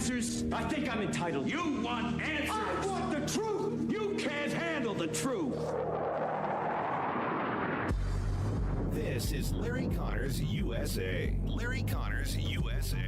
answers? I think I'm entitled. You want answers? I want the truth! You can't handle the truth! This is Larry Connors USA. Larry Connors USA.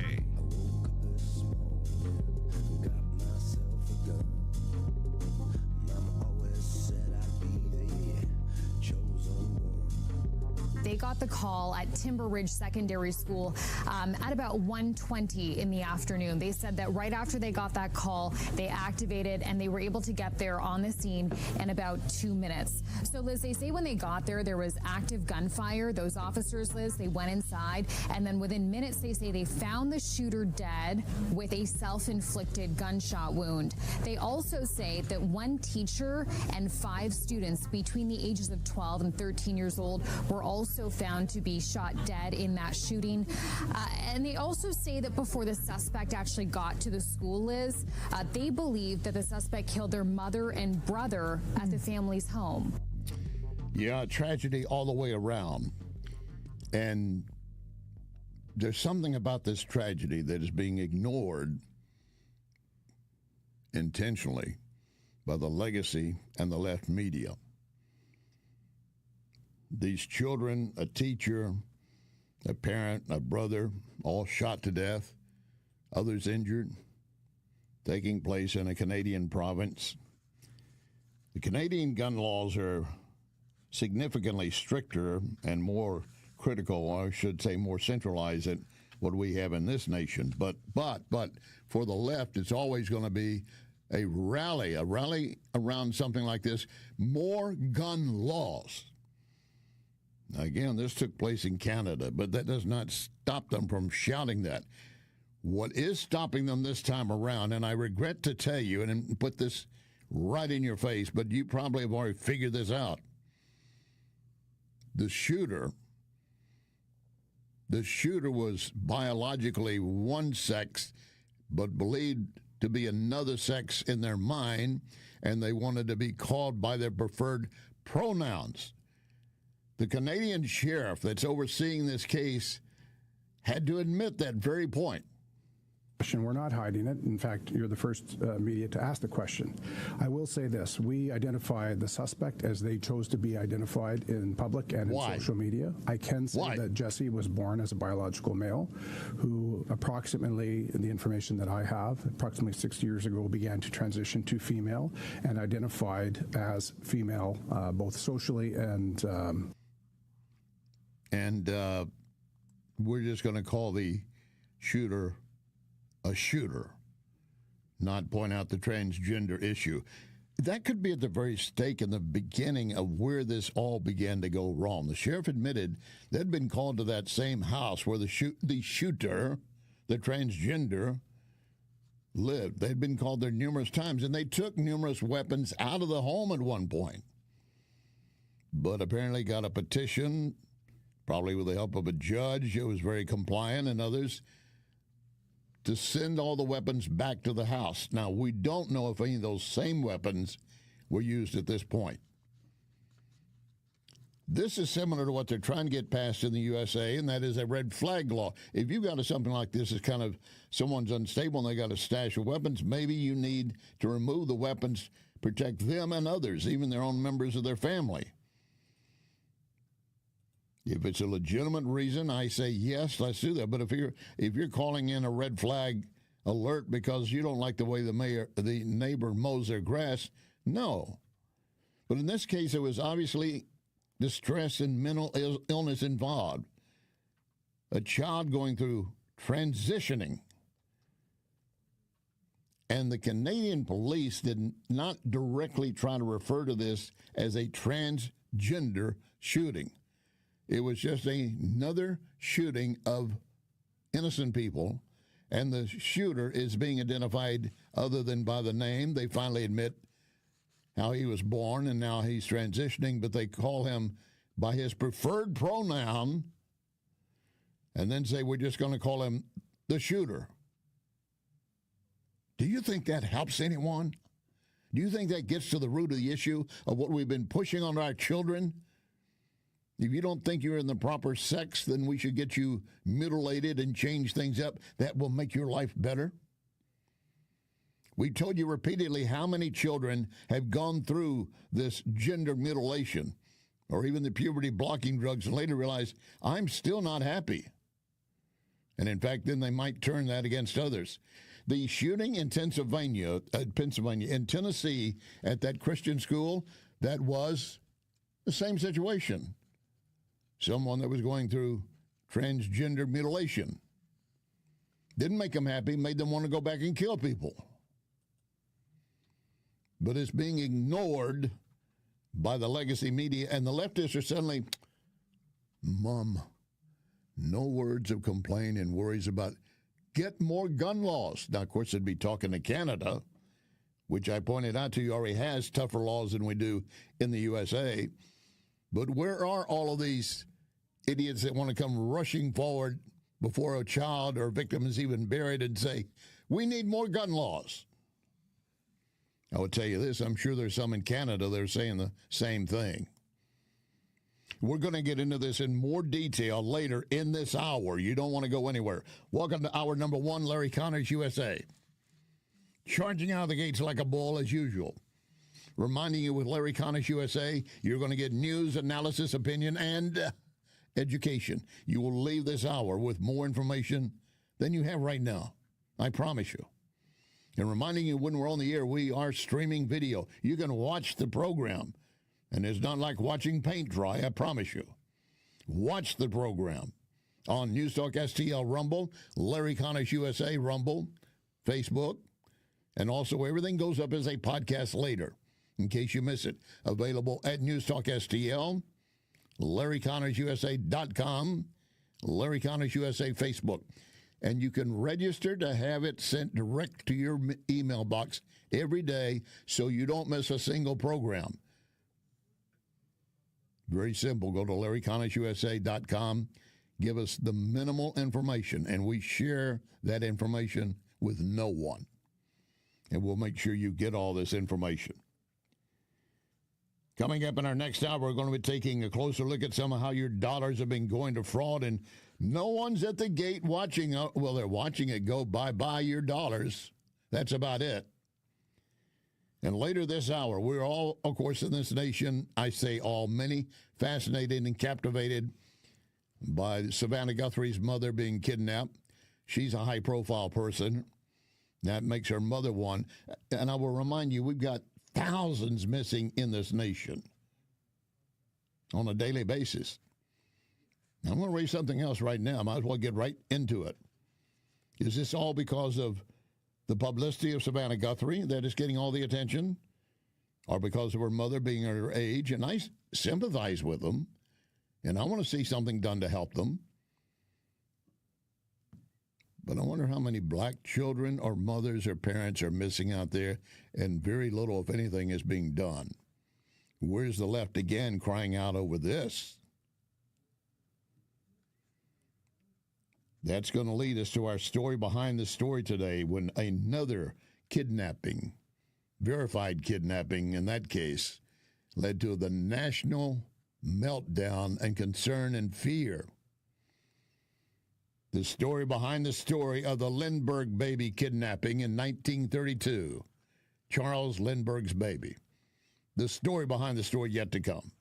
They got the call at Timber Ridge Secondary School at about 1:20 in the afternoon. They said that right after they got that call, they activated and they were able to get there on the scene in about 2 minutes. So, Liz, they say when they got there was active gunfire. Those officers, Liz, they went inside, and then within minutes, they say they found the shooter dead with a self-inflicted gunshot wound. They also say that one teacher and 5 students between the ages of 12 and 13 years old were also found to be shot dead in that shooting. And they also say that before the suspect actually got to the school, Liz, they believe that the suspect killed their mother and brother at the family's home. Yeah, tragedy all the way around. And there's something about this tragedy that is being ignored intentionally by the legacy and the left media. These children, a teacher, a parent, a brother, all shot to death, others injured, taking place in a Canadian province. The Canadian gun laws are significantly stricter and more critical, or I should say more centralized than what we have in this nation. But for the left, it's always going to be a rally around something like this, more gun laws. Again, this took place in Canada, but that does not stop them from shouting that. What is stopping them this time around, and I regret to tell you and put this right in your face, but you probably have already figured this out. The shooter was biologically one sex, but believed to be another sex in their mind, and they wanted to be called by their preferred pronouns. The Canadian sheriff that's overseeing this case had to admit that very point. We're not hiding it. In fact, you're the first media to ask the question. I will say this. We identified the suspect as they chose to be identified in public and in social media. I can say that Jesse was born as a biological male who approximately, in the information that I have, approximately 60 years ago began to transition to female and identified as female both socially and... we're just going to call the shooter a shooter, not point out the transgender issue. That could be at the very stake in the beginning of where this all began to go wrong. The sheriff admitted they'd been called to that same house where the shooter, the transgender, lived. They'd been called there numerous times, and they took numerous weapons out of the home at one point. But apparently got a petition, probably with the help of a judge who was very compliant and others, to send all the weapons back to the house. Now, we don't know if any of those same weapons were used at this point. This is similar to what they're trying to get passed in the USA, and that is a red flag law. If you've got something like this, it's kind of someone's unstable and they got a stash of weapons, maybe you need to remove the weapons, protect them and others, even their own members of their family. If it's a legitimate reason, I say yes, let's do that. But if you're calling in a red flag alert because you don't like the way the neighbor mows their grass, no. But in this case, it was obviously distress and mental illness involved. A child going through transitioning. And the Canadian police did not directly try to refer to this as a transgender shooting. It was just another shooting of innocent people, and the shooter is being identified other than by the name. They finally admit how he was born and now he's transitioning, but they call him by his preferred pronoun and then say we're just going to call him the shooter. Do you think that helps anyone? Do you think that gets to the root of the issue of what we've been pushing on our children? If you don't think you're in the proper sex, then we should get you mutilated and change things up. That will make your life better. We told you repeatedly how many children have gone through this gender mutilation or even the puberty blocking drugs and later realize, I'm still not happy. And in fact, then they might turn that against others. The shooting in Pennsylvania, in Tennessee, at that Christian school, that was the same situation. Someone that was going through transgender mutilation. Didn't make them happy, made them want to go back and kill people. But it's being ignored by the legacy media, and the leftists are suddenly, Mom, no words of complaint and worries about get more gun laws. Now, of course, they'd be talking to Canada, which I pointed out to you already has tougher laws than we do in the USA. But where are all of these idiots that want to come rushing forward before a child or victim is even buried and say, we need more gun laws? I will tell you this, I'm sure there's some in Canada that are saying the same thing. We're going to get into this in more detail later in this hour. You don't want to go anywhere. Welcome to hour number one, Larry Connors, USA. Charging out of the gates like a bull as usual. Reminding you with Larry Connors, USA, you're going to get news, analysis, opinion, and education. You will leave this hour with more information than you have right now. I promise you. And reminding you when we're on the air, we are streaming video. You can watch the program. And it's not like watching paint dry, I promise you. Watch the program on NewsTalkSTL Rumble, Larry Connors USA Rumble, Facebook, and also everything goes up as a podcast later, in case you miss it. Available at NewsTalkSTL, LarryConnorsUSA.com, Larry Connors USA Facebook. And you can register to have it sent direct to your email box every day so you don't miss a single program. Very simple. Go to LarryConnorsUSA.com. Give us the minimal information, and we share that information with no one. And we'll make sure you get all this information. Coming up in our next hour, we're going to be taking a closer look at some of how your dollars have been going to fraud, and no one's at the gate watching. Well, they're watching it go bye-bye your dollars. That's about it. And later this hour, we're all, of course, in this nation, I say all, many fascinated and captivated by Savannah Guthrie's mother being kidnapped. She's a high-profile person. That makes her mother one. And I will remind you, we've got thousands missing in this nation on a daily basis. I'm going to raise something else right now. I might as well get right into it. Is this all because of the publicity of Savannah Guthrie that is getting all the attention, or because of her mother being her age? And I sympathize with them, and I want to see something done to help them. But I wonder how many black children or mothers or parents are missing out there, and very little, if anything, is being done. Where's the left again crying out over this? That's going to lead us to our story behind the story today, when another kidnapping, verified kidnapping in that case, led to the national meltdown and concern and fear. The story behind the story of the Lindbergh baby kidnapping in 1932. Charles Lindbergh's baby. The story behind the story yet to come.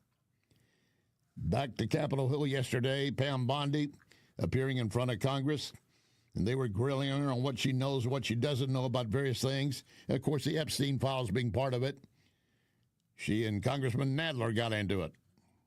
Back to Capitol Hill yesterday, Pam Bondi appearing in front of Congress, and they were grilling her on what she knows, what she doesn't know about various things. And of course, the Epstein files being part of it. She and Congressman Nadler got into it.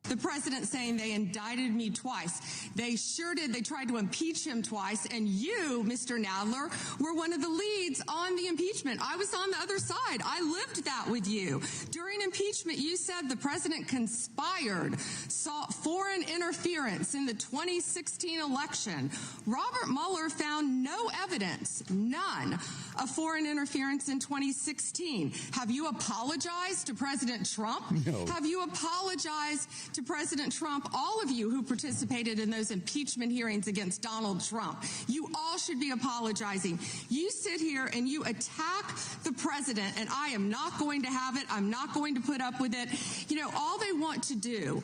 The president saying they indicted me twice. They sure did. They tried to impeach him twice. And you, Mr. Nadler, were one of the leads on the impeachment. I was on the other side. I lived that with you. During impeachment, you said the president conspired, sought foreign interference in the 2016 election. Robert Mueller found no evidence, none, of foreign interference in 2016. Have you apologized to President Trump? No. Have you apologized to President Trump, all of you who participated in those impeachment hearings against Donald Trump? You all should be apologizing. You sit here and you attack the president, and I am not going to have it. I'm not going to put up with it. You know, all they want to do,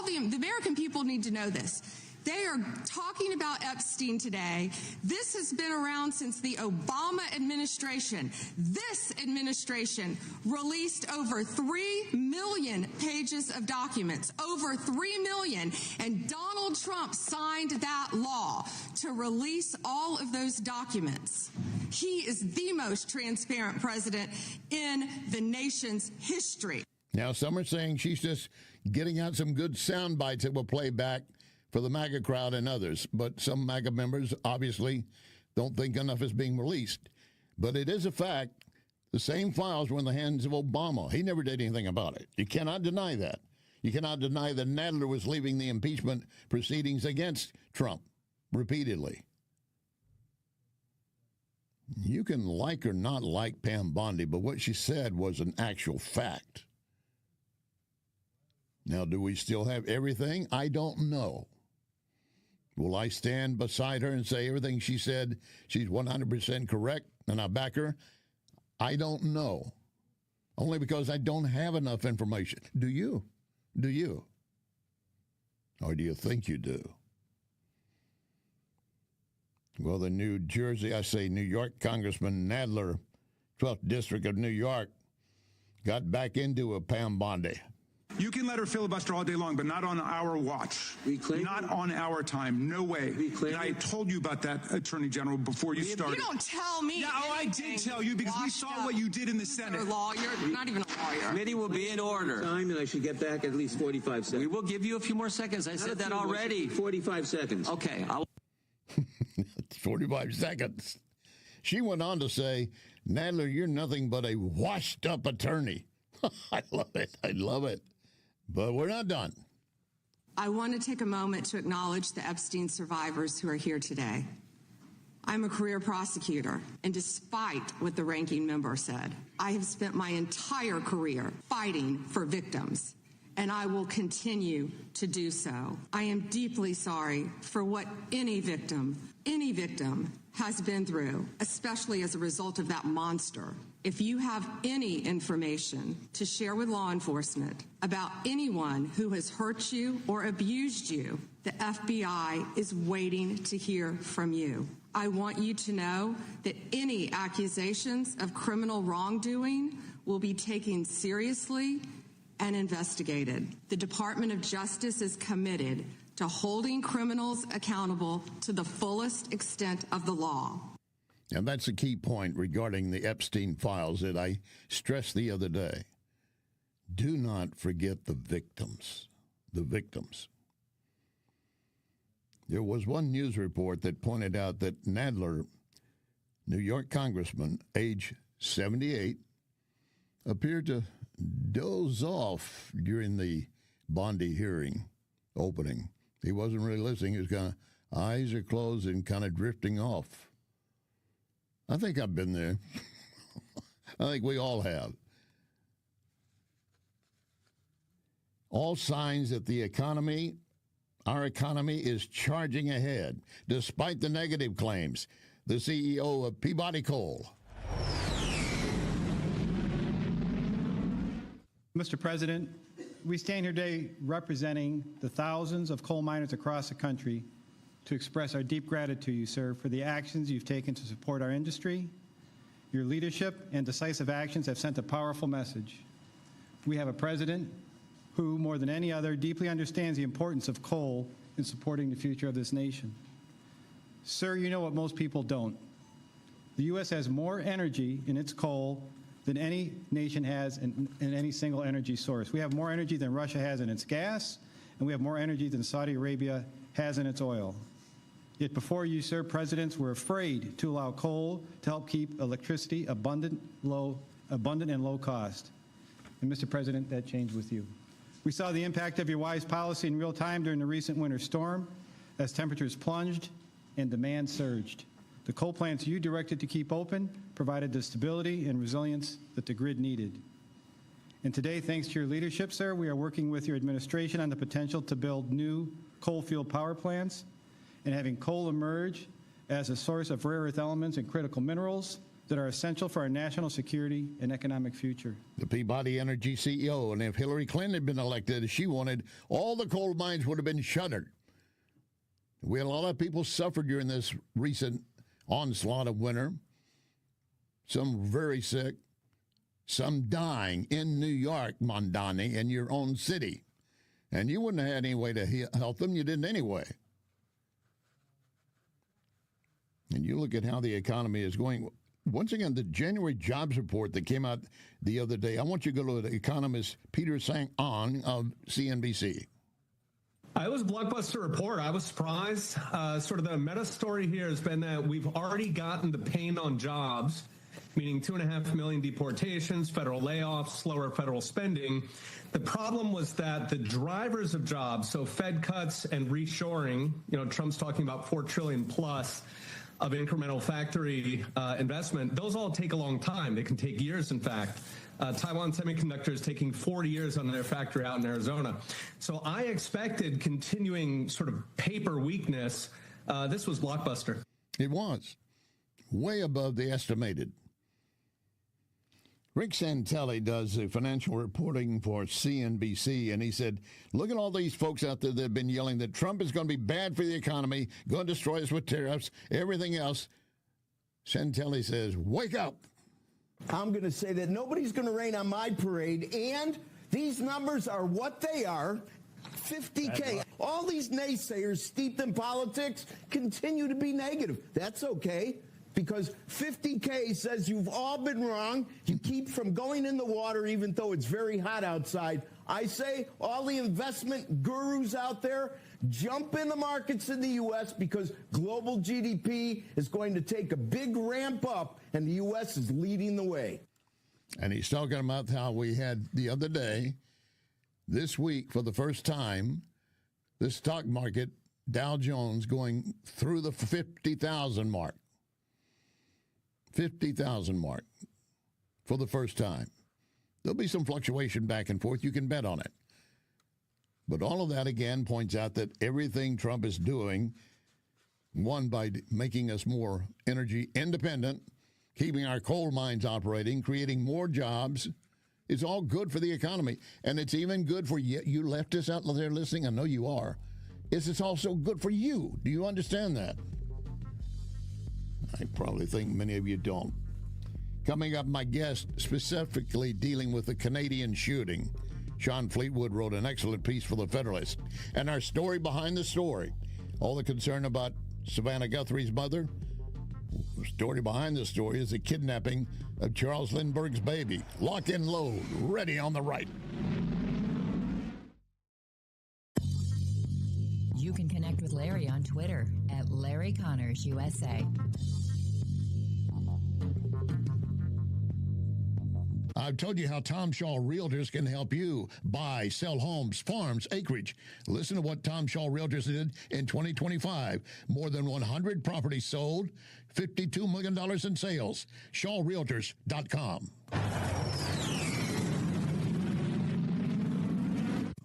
the American people need to know this. They are talking about Epstein today. This has been around since the Obama administration. This administration released over 3 million pages of documents, over 3 million, and Donald Trump signed that law to release all of those documents. He is the most transparent president in the nation's history. Now, some are saying she's just getting out some good sound bites that will play back for the MAGA crowd and others. But some MAGA members obviously don't think enough is being released. But it is a fact, the same files were in the hands of Obama. He never did anything about it. You cannot deny that. You cannot deny that Nadler was leaving the impeachment proceedings against Trump repeatedly. You can like or not like Pam Bondi, but what she said was an actual fact. Now, do we still have everything? I don't know. Will I stand beside her and say everything she said, she's 100% correct, and I back her? I don't know. Only because I don't have enough information. Do you? Do you? Or do you think you do? Well, the New York Congressman Nadler, 12th District of New York, got back into a Pam Bondi. You can let her filibuster all day long, but not on our watch. Not on our time. No way. And I told you about that, Attorney General, before you started. You don't tell me. Yeah, I did tell you because we saw what you did in the Senate. You're a lawyer, not even a lawyer. Committee will be in order. Time, and I should get back at least 45 seconds. We will give you a few more seconds. I said that already. 45 seconds. Okay. 45 seconds. She went on to say, Nadler, you're nothing but a washed-up attorney. I love it. I love it. But we're not done. I want to take a moment to acknowledge the Epstein survivors who are here today. I'm a career prosecutor, and despite what the ranking member said, I have spent my entire career fighting for victims, and I will continue to do so. I am deeply sorry for what any victim has been through, especially as a result of that monster. If you have any information to share with law enforcement about anyone who has hurt you or abused you, the FBI is waiting to hear from you. I want you to know that any accusations of criminal wrongdoing will be taken seriously and investigated. The Department of Justice is committed to holding criminals accountable to the fullest extent of the law. And that's a key point regarding the Epstein files that I stressed the other day. Do not forget the victims. The victims. There was one news report that pointed out that Nadler, New York congressman, age 78, appeared to doze off during the Bondi hearing opening. He wasn't really listening. He was kind of, eyes are closed and kind of drifting off. I think I've been there. I think we all have. All signs that our economy is charging ahead, despite the negative claims. The CEO of Peabody Coal. Mr. President, we stand here today representing the thousands of coal miners across the country to express our deep gratitude to you, sir, for the actions you've taken to support our industry. Your leadership and decisive actions have sent a powerful message. We have a president who, more than any other, deeply understands the importance of coal in supporting the future of this nation. Sir, you know what most people don't. The U.S. has more energy in its coal than any nation has in any single energy source. We have more energy than Russia has in its gas, and we have more energy than Saudi Arabia has in its oil. Yet before you, sir, presidents were afraid to allow coal to help keep electricity abundant and low cost. And Mr. President, that changed with you. We saw the impact of your wise policy in real time during the recent winter storm as temperatures plunged and demand surged. The coal plants you directed to keep open provided the stability and resilience that the grid needed. And today, thanks to your leadership, sir, we are working with your administration on the potential to build new coal-fueled power plants and having coal emerge as a source of rare earth elements and critical minerals that are essential for our national security and economic future. The Peabody Energy CEO, and if Hillary Clinton had been elected, as she wanted, all the coal mines would have been shuttered. We had a lot of people suffer during this recent onslaught of winter. Some very sick, some dying in New York, Mondani, in your own city. And you wouldn't have had any way to help them. You didn't anyway. And you look at how the economy is going. Once again, the January jobs report that came out the other day, I want you to go to the economist Peter Sang-on of CNBC. It was a blockbuster report. I was surprised. Sort of the meta story here has been that we've already gotten the pain on jobs, meaning 2.5 million deportations, federal layoffs, slower federal spending. The problem was that the drivers of jobs, so Fed cuts and reshoring, Trump's talking about $4 trillion plus of incremental factory investment, those all take a long time. They can take years, in fact. Taiwan Semiconductor is taking 40 years on their factory out in Arizona. So I expected continuing sort of paper weakness. This was blockbuster. It was. Way above the estimated. Rick Santelli does the financial reporting for CNBC, and he said, look at all these folks out there that have been yelling that Trump is going to be bad for the economy, going to destroy us with tariffs, everything else. Santelli says, wake up. I'm going to say that nobody's going to rain on my parade, and these numbers are what they are. 50K. All these naysayers steeped in politics continue to be negative. That's okay, because 50K says you've all been wrong. You keep from going in the water even though it's very hot outside. I say all the investment gurus out there, jump in the markets in the U.S. because global GDP is going to take a big ramp up, and the U.S. is leading the way. And he's talking about how we had the other day, this week, for the first time, the stock market, Dow Jones, going through the 50,000 mark. 50,000 mark for the first time. There'll be some fluctuation back and forth. You can bet on it. But all of that, again, points out that everything Trump is doing, one, by making us more energy independent, keeping our coal mines operating, creating more jobs, is all good for the economy. And it's even good for you leftists out there listening. I know you are. It's also good for you. Do you understand that? I probably think many of you don't. Coming up, my guest specifically dealing with the Canadian shooting. Sean Fleetwood wrote an excellent piece for The Federalist. And our story behind the story. All the concern about Savannah Guthrie's mother. The story behind the story is the kidnapping of Charles Lindbergh's baby. Lock and load. Ready on the right. You can connect with Larry on Twitter at Larry Connors USA. I've told you how Tom Shaw Realtors can help you buy, sell homes, farms, acreage. Listen to what Tom Shaw Realtors did in 2025. More than 100 properties sold, $52 million in sales. ShawRealtors.com.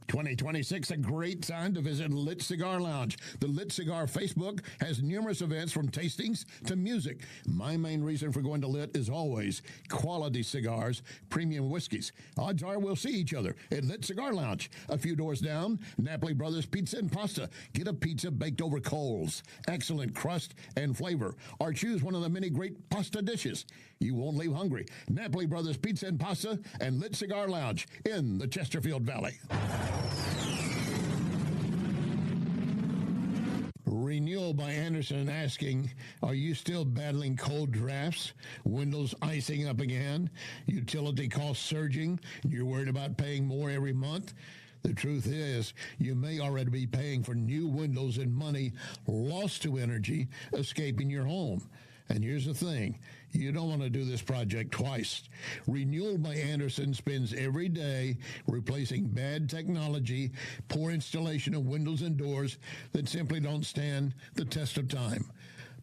2026, a great time to visit Lit Cigar Lounge. The Lit Cigar Facebook has numerous events from tastings to music. My main reason for going to Lit is always quality cigars, premium whiskeys. Odds are we'll see each other at Lit Cigar Lounge. A few doors down, Napoli Brothers Pizza and Pasta. Get a pizza baked over coals. Excellent crust and flavor. Or choose one of the many great pasta dishes. You won't leave hungry. Napoli Brothers Pizza and Pasta and Lit Cigar Lounge in the Chesterfield Valley. Renewal by Anderson asking, are you still battling cold drafts? Windows icing up again? Utility costs surging? You're worried about paying more every month? The truth is, you may already be paying for new windows and money lost to energy escaping your home. And here's the thing, you don't want to do this project twice. Renewal by Anderson spends every day replacing bad technology, poor installation of windows and doors that simply don't stand the test of time.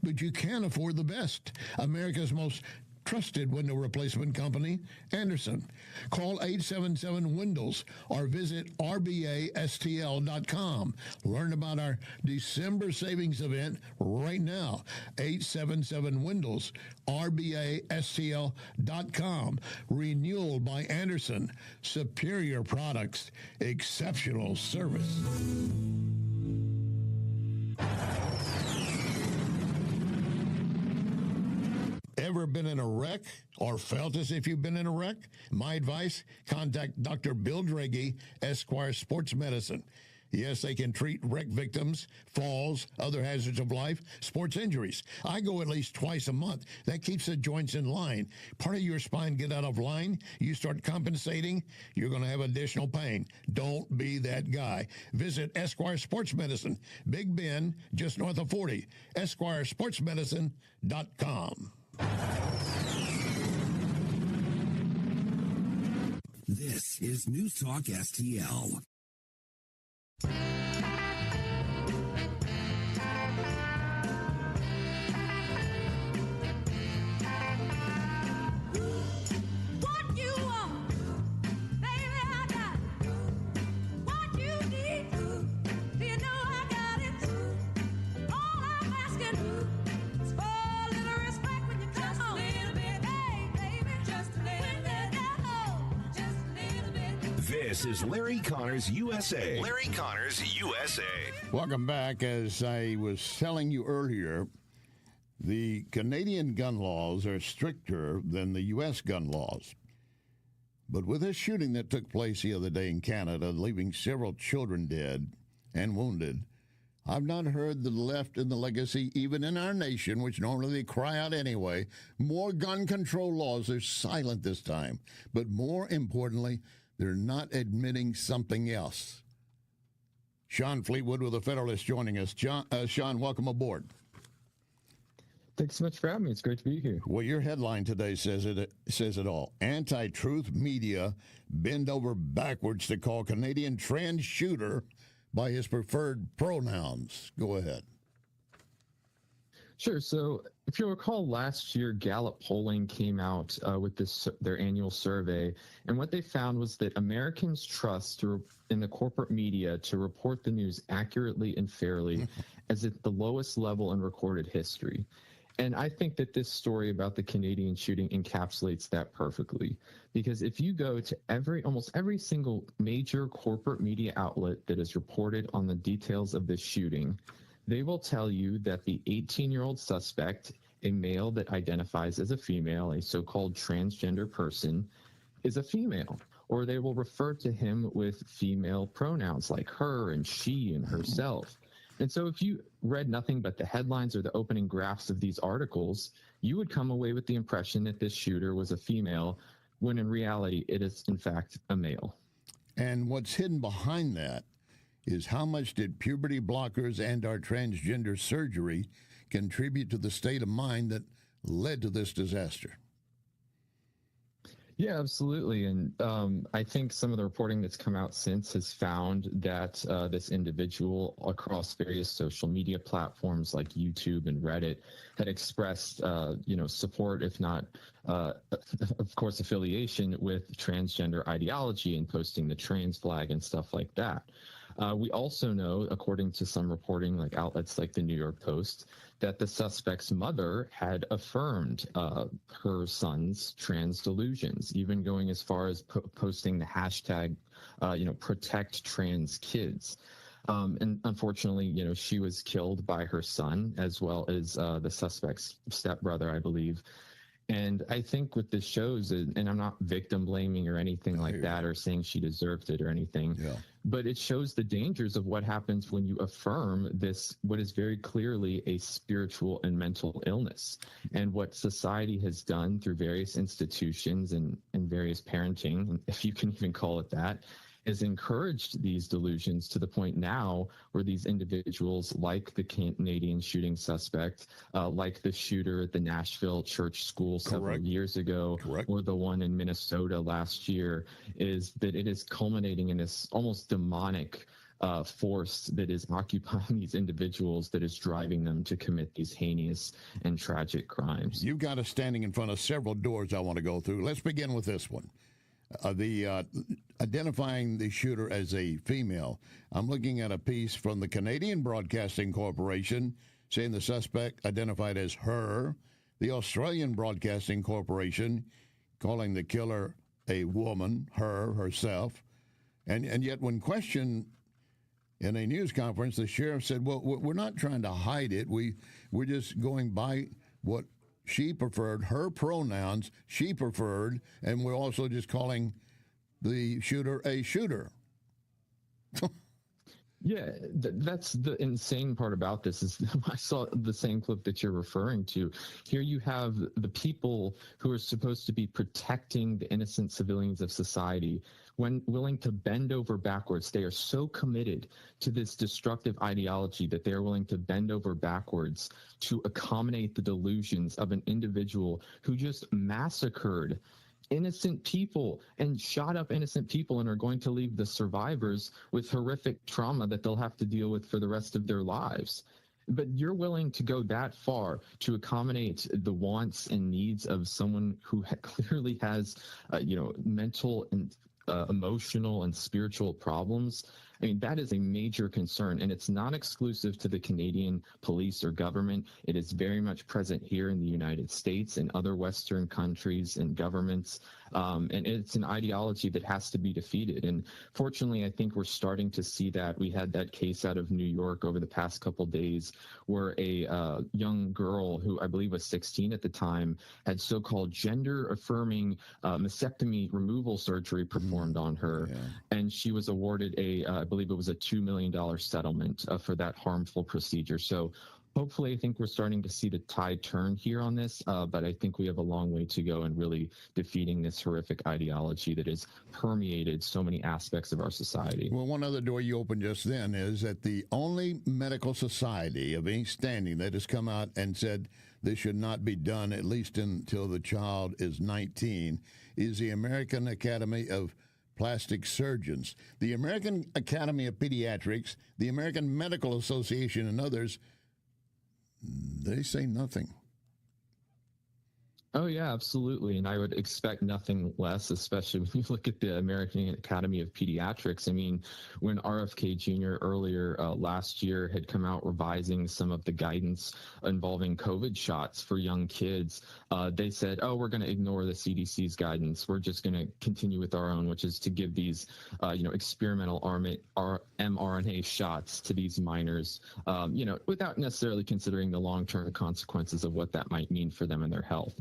But you can afford the best. America's most trusted window replacement company, Anderson. Call 877-WINDOWS or visit rbastl.com. Learn about our December savings event right now. 877-WINDOWS, rbastl.com. Renewal by Anderson. Superior products, exceptional service. Ever been in a wreck or felt as if you've been in a wreck? My advice, contact Dr. Bill Draghi, Esquire Sports Medicine. Yes, they can treat wreck victims, falls, other hazards of life, sports injuries. I go at least twice a month. That keeps the joints in line. Part of your spine get out of line, you start compensating, you're going to have additional pain. Don't be that guy. Visit Esquire Sports Medicine, Big Bend, just north of 40, EsquireSportsMedicine.com. This is News Talk STL. What you want, baby, I got it. What you need, do you know I got it? All I'm asking is for a little respect when you come on. Just a little bit, hey, baby, just a little bit. Just a little bit. This is Larry Connors USA. Larry Connors USA. Welcome back. As I was telling you earlier, the Canadian gun laws are stricter than the U.S. gun laws. But with this shooting that took place the other day in Canada, leaving several children dead and wounded, I've not heard the left and the legacy, even in our nation, which normally they cry out anyway, more gun control laws. They're silent this time. But more importantly, they're not admitting something else. Sean Fleetwood with the Federalist joining us. Sean, welcome aboard. Thanks so much for having me. It's great to be here. Well, your headline today says it all. Anti-truth media bend over backwards to call Canadian trans shooter by his preferred pronouns. Go ahead. Sure. So if you'll recall, last year, Gallup polling came out with their annual survey. And what they found was that Americans trust in the corporate media to report the news accurately and fairly as at the lowest level in recorded history. And I think that this story about the Canadian shooting encapsulates that perfectly. Because if you go to almost every single major corporate media outlet that has reported on the details of this shooting, they will tell you that the 18-year-old suspect, a male that identifies as a female, a so-called transgender person, is a female. Or they will refer to him with female pronouns like her and she and herself. And so if you read nothing but the headlines or the opening graphs of these articles, you would come away with the impression that this shooter was a female, when in reality it is, in fact, a male. And what's hidden behind that is how much did puberty blockers and our transgender surgery contribute to the state of mind that led to this disaster? Yeah, absolutely. And I think some of the reporting that's come out since has found that this individual across various social media platforms like YouTube and Reddit had expressed, support, if not, of course, affiliation with transgender ideology and posting the trans flag and stuff like that. We also know, according to some reporting like outlets like the New York Post, that the suspect's mother had affirmed her son's trans delusions, even going as far as posting the hashtag, protect trans kids. And unfortunately, she was killed by her son as well as the suspect's stepbrother, I believe. And I think what this shows, and I'm not victim blaming or anything like that or saying she deserved it or anything, but it shows the dangers of what happens when you affirm this, what is very clearly a spiritual and mental illness. And what society has done through various institutions and various parenting, if you can even call it that, has encouraged these delusions to the point now where these individuals, like the Canadian shooting suspect, like the shooter at the Nashville church school several years ago, or the one in Minnesota last year, is that it is culminating in this almost demonic force that is occupying these individuals, that is driving them to commit these heinous and tragic crimes. You've got us standing in front of several doors I want to go through. Let's begin with this one. Identifying the shooter as a female. I'm looking at a piece from the Canadian Broadcasting Corporation saying the suspect identified as her. The Australian Broadcasting Corporation calling the killer a woman, herself. And yet when questioned in a news conference, the sheriff said, well, we're not trying to hide it. We're just going by what she preferred, her pronouns, she preferred, and we're also just calling the shooter a shooter. Yeah, that's the insane part about this is I saw the same clip that you're referring to. Here you have the people who are supposed to be protecting the innocent civilians of society when willing to bend over backwards. They are so committed to this destructive ideology that they are willing to bend over backwards to accommodate the delusions of an individual who just massacred innocent people and shot up innocent people and are going to leave the survivors with horrific trauma that they'll have to deal with for the rest of their lives. But you're willing to go that far to accommodate the wants and needs of someone who clearly has, mental and emotional and spiritual problems. I mean, that is a major concern, and it's not exclusive to the Canadian police or government. It is very much present here in the United States and other Western countries and governments. And it's an ideology that has to be defeated. And fortunately, I think we're starting to see that. We had that case out of New York over the past couple of days where a young girl who I believe was 16 at the time had so-called gender-affirming mastectomy removal surgery performed on her. Yeah. And she was awarded I believe it was a $2 million settlement for that harmful procedure. So hopefully, I think we're starting to see the tide turn here on this, but I think we have a long way to go in really defeating this horrific ideology that has permeated so many aspects of our society. Well, one other door you opened just then is that the only medical society of any standing that has come out and said this should not be done, at least until the child is 19, is the American Academy of Plastic Surgeons. The American Academy of Pediatrics, the American Medical Association, and others, they say nothing. Oh, yeah, absolutely. And I would expect nothing less, especially when you look at the American Academy of Pediatrics. I mean, when RFK Jr. earlier last year had come out revising some of the guidance involving COVID shots for young kids, they said, oh, we're going to ignore the CDC's guidance. We're just going to continue with our own, which is to give these, experimental mRNA shots to these minors, without necessarily considering the long-term consequences of what that might mean for them and their health.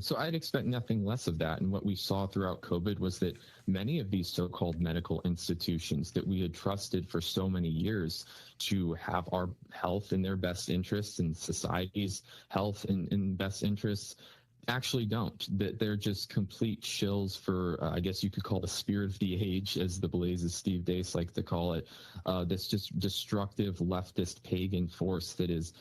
So I'd expect nothing less of that. And what we saw throughout COVID was that many of these so-called medical institutions that we had trusted for so many years to have our health in their best interests and society's health in best interests actually don't. That they're just complete shills for, I guess you could call the spirit of the age, as the Blazes Steve Deace like to call it, this just destructive leftist pagan force that has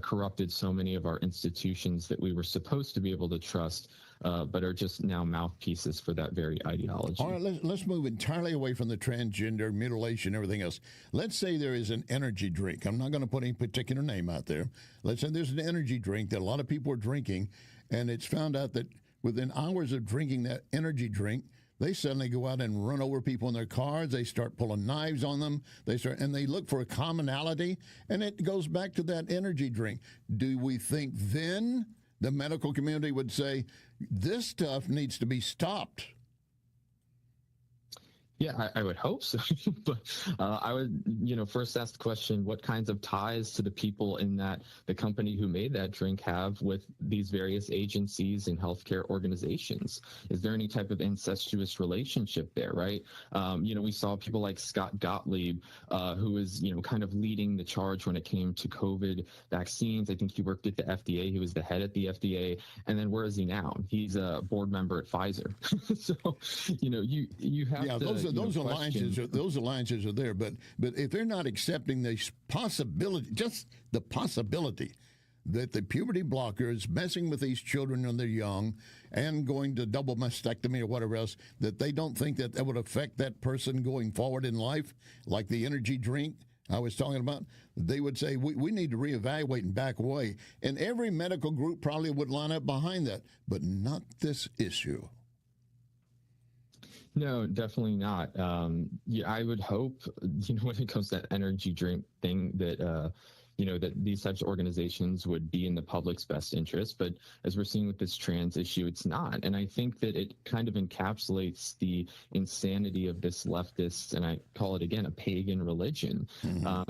corrupted so many of our institutions that we were supposed to be able to trust, but are just now mouthpieces for that very ideology. All right, let's move entirely away from the transgender, mutilation, everything else. Let's say there is an energy drink. I'm not going to put any particular name out there. Let's say there's an energy drink that a lot of people are drinking, and it's found out that within hours of drinking that energy drink, they suddenly go out and run over people in their cars. They start pulling knives on them. And they look for a commonality, and it goes back to that energy drink. Do we think then the medical community would say this stuff needs to be stopped? Yeah, I would hope so. But I would, first ask the question, what kinds of ties to the people in that the company who made that drink have with these various agencies and healthcare organizations? Is there any type of incestuous relationship there, right? We saw people like Scott Gottlieb, who is, kind of leading the charge when it came to COVID vaccines. I think he worked at the FDA. He was the head at the FDA. And then where is he now? He's a board member at Pfizer. So, you have to... Those alliances are there, but if they're not accepting the possibility, just the possibility that the puberty blocker is messing with these children when they're young and going to double mastectomy or whatever else, that they don't think that would affect that person going forward in life, like the energy drink I was talking about, they would say, we need to reevaluate and back away. And every medical group probably would line up behind that, but not this issue. No, definitely not. I would hope, when it comes to that energy drink thing, that that these types of organizations would be in the public's best interest. But as we're seeing with this trans issue, it's not. And I think that it kind of encapsulates the insanity of this leftist, and I call it again, a pagan religion,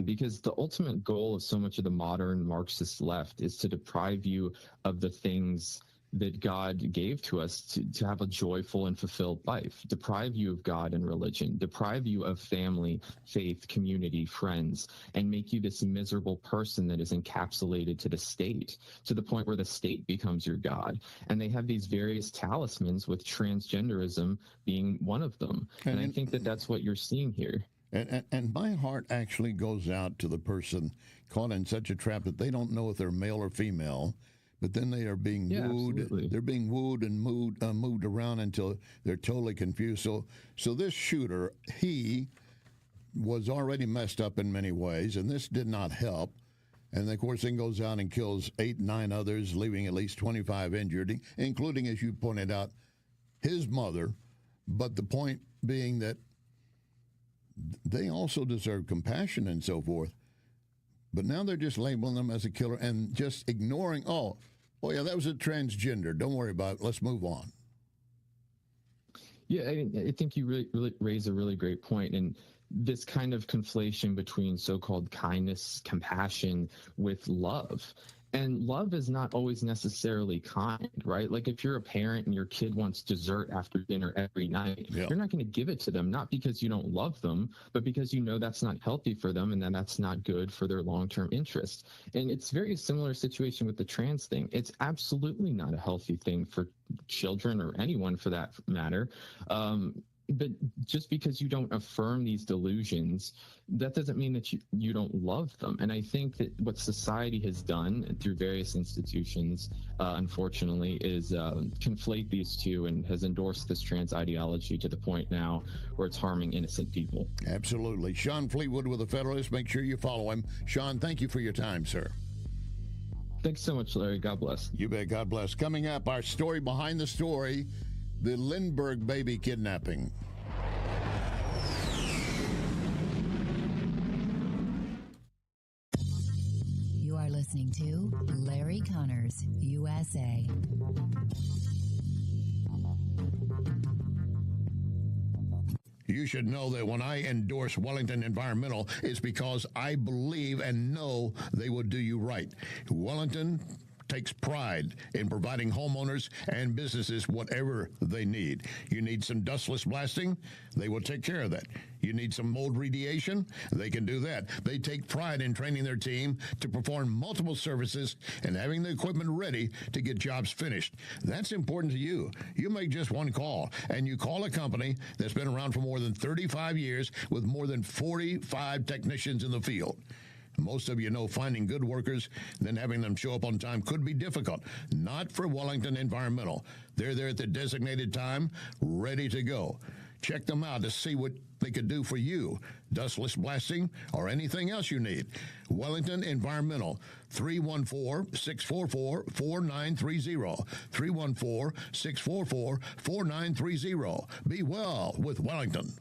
because the ultimate goal of so much of the modern Marxist left is to deprive you of the things that God gave to us to have a joyful and fulfilled life, deprive you of God and religion, deprive you of family, faith, community, friends, and make you this miserable person that is encapsulated to the state, to the point where the state becomes your God. And they have these various talismans, with transgenderism being one of them. And I think that that's what you're seeing here. And my heart actually goes out to the person caught in such a trap that they don't know if they're male or female. But then they are being wooed. Absolutely. They're being wooed and moved around until they're totally confused. So this shooter, he was already messed up in many ways, and this did not help. And of course, then goes out and kills 8, 9 others, leaving at least 25 injured, including, as you pointed out, his mother. But the point being that they also deserve compassion and so forth. But now they're just labeling them as a killer and just ignoring, oh yeah, that was a transgender. Don't worry about it. Let's move on. Yeah, I think you really raise a really great point. And this kind of conflation between so-called kindness, compassion with love. And love is not always necessarily kind, right? Like if you're a parent and your kid wants dessert after dinner every night, you're not going to give it to them, not because you don't love them, but because you know that's not healthy for them and then that's not good for their long-term interest. And it's very similar situation with the trans thing. It's absolutely not a healthy thing for children or anyone for that matter. But just because you don't affirm these delusions, that doesn't mean that you don't love them. And I think that what society has done through various institutions, unfortunately, is conflate these two and has endorsed this trans ideology to the point now where it's harming innocent people. Absolutely. Sean Fleetwood with the Federalist. Make sure you follow him. Sean, thank you for your time, sir. Thanks so much, Larry. God bless. You bet. God bless. Coming up, our story behind the story, the Lindbergh baby kidnapping. You are listening to Larry Connors, USA. You should know that when I endorse Wellington Environmental, it's because I believe and know they will do you right. Wellington takes pride in providing homeowners and businesses whatever they need. You need some dustless blasting? They will take care of that. You need some mold remediation? They can do that. They take pride in training their team to perform multiple services and having the equipment ready to get jobs finished. That's important to you. You make just one call, and you call a company that's been around for more than 35 years with more than 45 technicians in the field. Most of you know finding good workers, then having them show up on time could be difficult. Not for Wellington Environmental. They're there at the designated time, ready to go. Check them out to see what they could do for you. Dustless blasting or anything else you need. Wellington Environmental, 314-644-4930. 314-644-4930. Be well with Wellington.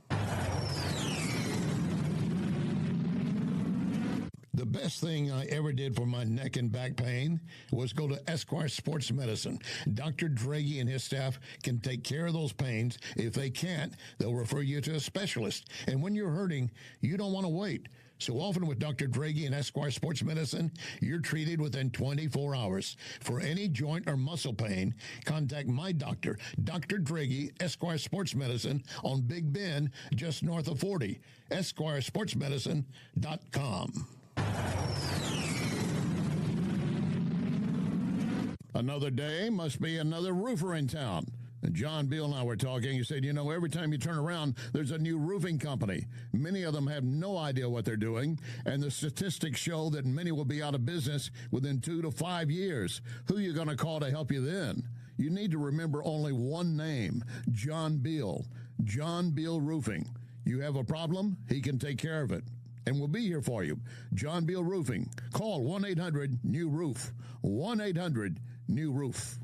The best thing I ever did for my neck and back pain was go to Esquire Sports Medicine. Dr. Draghi and his staff can take care of those pains. If they can't, they'll refer you to a specialist. And when you're hurting, you don't want to wait. So often with Dr. Draghi and Esquire Sports Medicine, you're treated within 24 hours. For any joint or muscle pain, contact my doctor, Dr. Draghi, Esquire Sports Medicine on Big Bend, just north of 40. EsquireSportsMedicine.com. Another day must be another roofer in town. And John Beal and I were talking. He said, every time you turn around, there's a new roofing company. Many of them have no idea what they're doing, and the statistics show that many will be out of business within 2 to 5 years. Who are you going to call to help you then? You need to remember only one name, John Beal. John Beal Roofing. You have a problem, he can take care of it. And we'll be here for you. John Beal Roofing. Call 1-800-NEW-ROOF. 1-800-NEW-ROOF.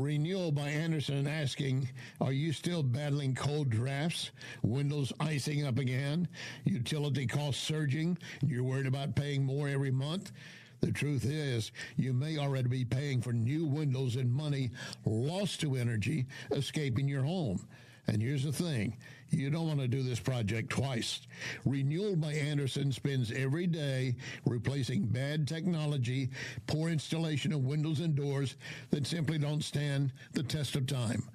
Renewal by Anderson asking, are you still battling cold drafts? Windows icing up again? Utility costs surging? You're worried about paying more every month? The truth is, you may already be paying for new windows and money lost to energy escaping your home. And here's the thing, you don't want to do this project twice. Renewal by Anderson spends every day replacing bad technology, poor installation of windows and doors that simply don't stand the test of time.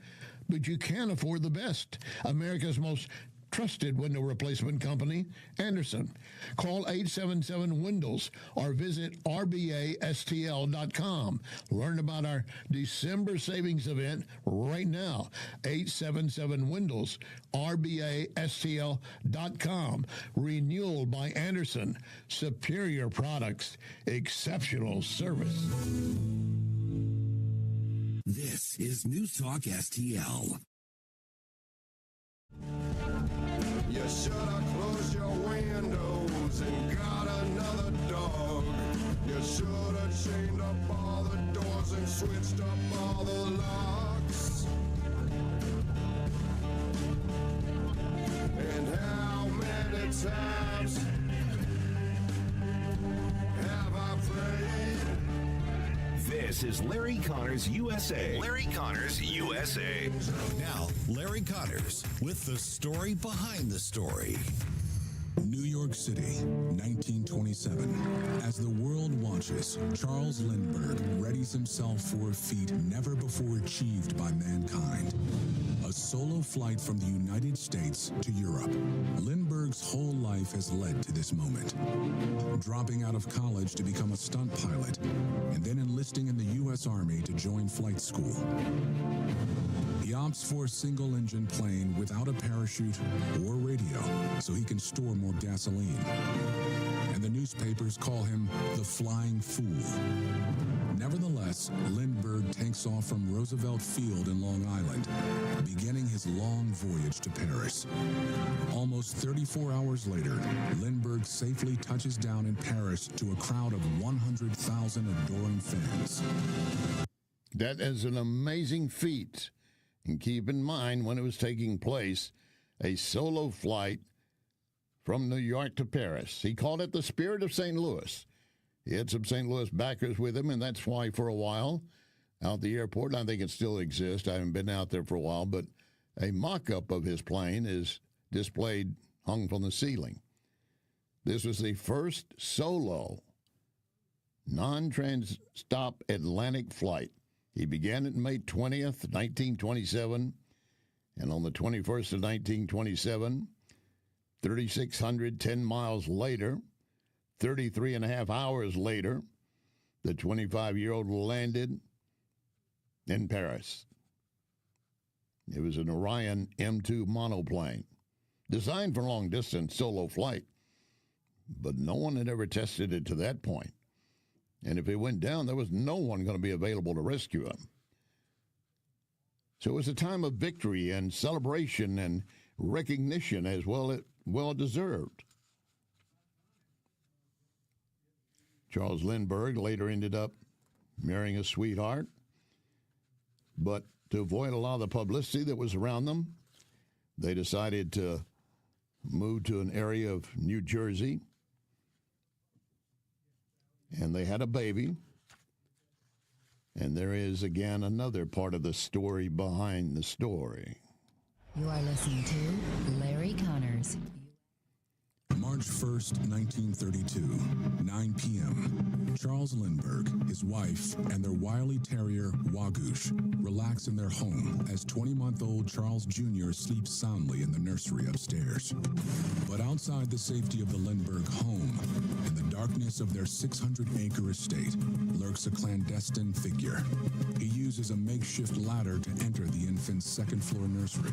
But you can afford the best, America's most trusted window replacement company, Anderson. Call 877-WINDOWS or visit rbastl.com. Learn about our December savings event right now. 877-WINDOWS, rbastl.com. Renewal by Anderson. Superior products, exceptional service. This is News Talk STL. You should have closed your windows and got another dog. You should have chained up all the doors and switched up all the locks. And how many times have I prayed? This is Larry Connors USA. Larry Connors USA. Now, Larry Connors with the story behind the story. New York City, 1927. As the world watches, Charles Lindbergh readies himself for a feat never before achieved by mankind. A solo flight from the United States to Europe. Lindbergh's whole life has led to this moment. Dropping out of college to become a stunt pilot, and then enlisting in the U.S. Army to join flight school. He opts for a single-engine plane without a parachute or radio, so he can store more gasoline. And the newspapers call him the Flying Fool. Nevertheless, Lindbergh takes off from Roosevelt Field in Long Island, beginning his long voyage to Paris. Almost 34 hours later, Lindbergh safely touches down in Paris to a crowd of 100,000 adoring fans. That is an amazing feat. And keep in mind, when it was taking place, a solo flight from New York to Paris. He called it the Spirit of St. Louis. He had some St. Louis backers with him, and that's why for a while out the airport, and I think it still exists, I haven't been out there for a while, but a mock-up of his plane is displayed, hung from the ceiling. This was the first solo non-trans-stop Atlantic flight. He began it May 20th, 1927, and on the 21st of 1927, 3,610 miles later, 33 and a half hours later, the 25-year-old landed in Paris. It was an Orion M2 monoplane, designed for long-distance solo flight, but no one had ever tested it to that point. And if it went down, there was no one going to be available to rescue him. So it was a time of victory and celebration and recognition as well deserved. Charles Lindbergh later ended up marrying a sweetheart, but to avoid a lot of the publicity that was around them, they decided to move to an area of New Jersey. And they had a baby. And there is, again, another part of the story behind the story. You are listening to Larry Connors. March 1st, 1932, 9 p.m. Charles Lindbergh, his wife, and their wily terrier, Wagush, relax in their home as 20-month-old Charles Jr. sleeps soundly in the nursery upstairs. But outside the safety of the Lindbergh home, in the darkness of their 600-acre estate, lurks a clandestine figure. He uses a makeshift ladder to enter the infant's second-floor nursery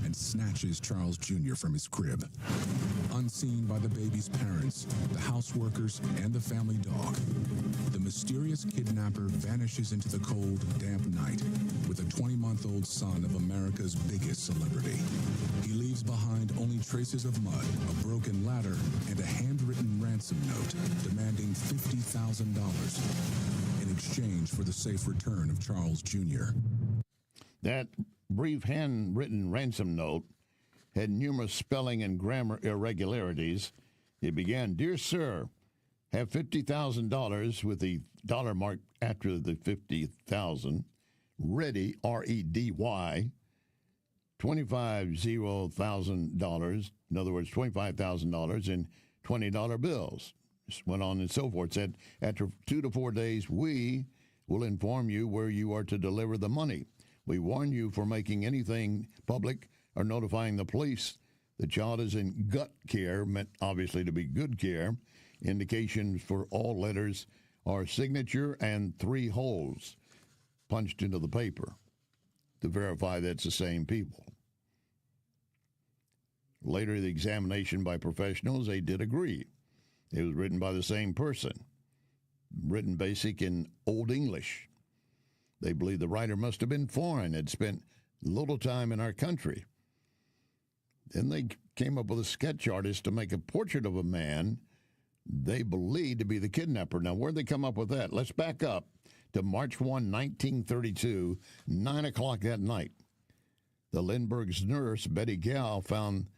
and snatches Charles Jr. from his crib. Unseen by the baby's parents, the house workers, and the family dog, the mysterious kidnapper vanishes into the cold, damp night with a 20-month-old son of America's biggest celebrity. He leaves behind only traces of mud, a broken ladder, and a handwritten ransom note demanding $50,000 in exchange for the safe return of Charles Jr. That brief handwritten ransom note had numerous spelling and grammar irregularities. It began, "Dear sir, have $50,000 with the dollar mark after the 50,000, ready, R-E-D-Y, $25,000, in other words, $25,000 in $20 bills." Just went on and so forth. Said, "After 2 to 4 days, we will inform you where you are to deliver the money. We warn you for making anything public or notifying the police. The child is in gut care," meant obviously to be good care. "Indications for all letters are signature and 3 holes punched into the paper to verify that's the same people." Later, the examination by professionals, they did agree. It was written by the same person, written basic in Old English. They believe the writer must have been foreign, had spent little time in our country. Then they came up with a sketch artist to make a portrait of a man they believed to be the kidnapper. Now, where'd they come up with that? Let's back up to March 1, 1932, 9 o'clock that night. The Lindbergh's nurse, Betty Gow, found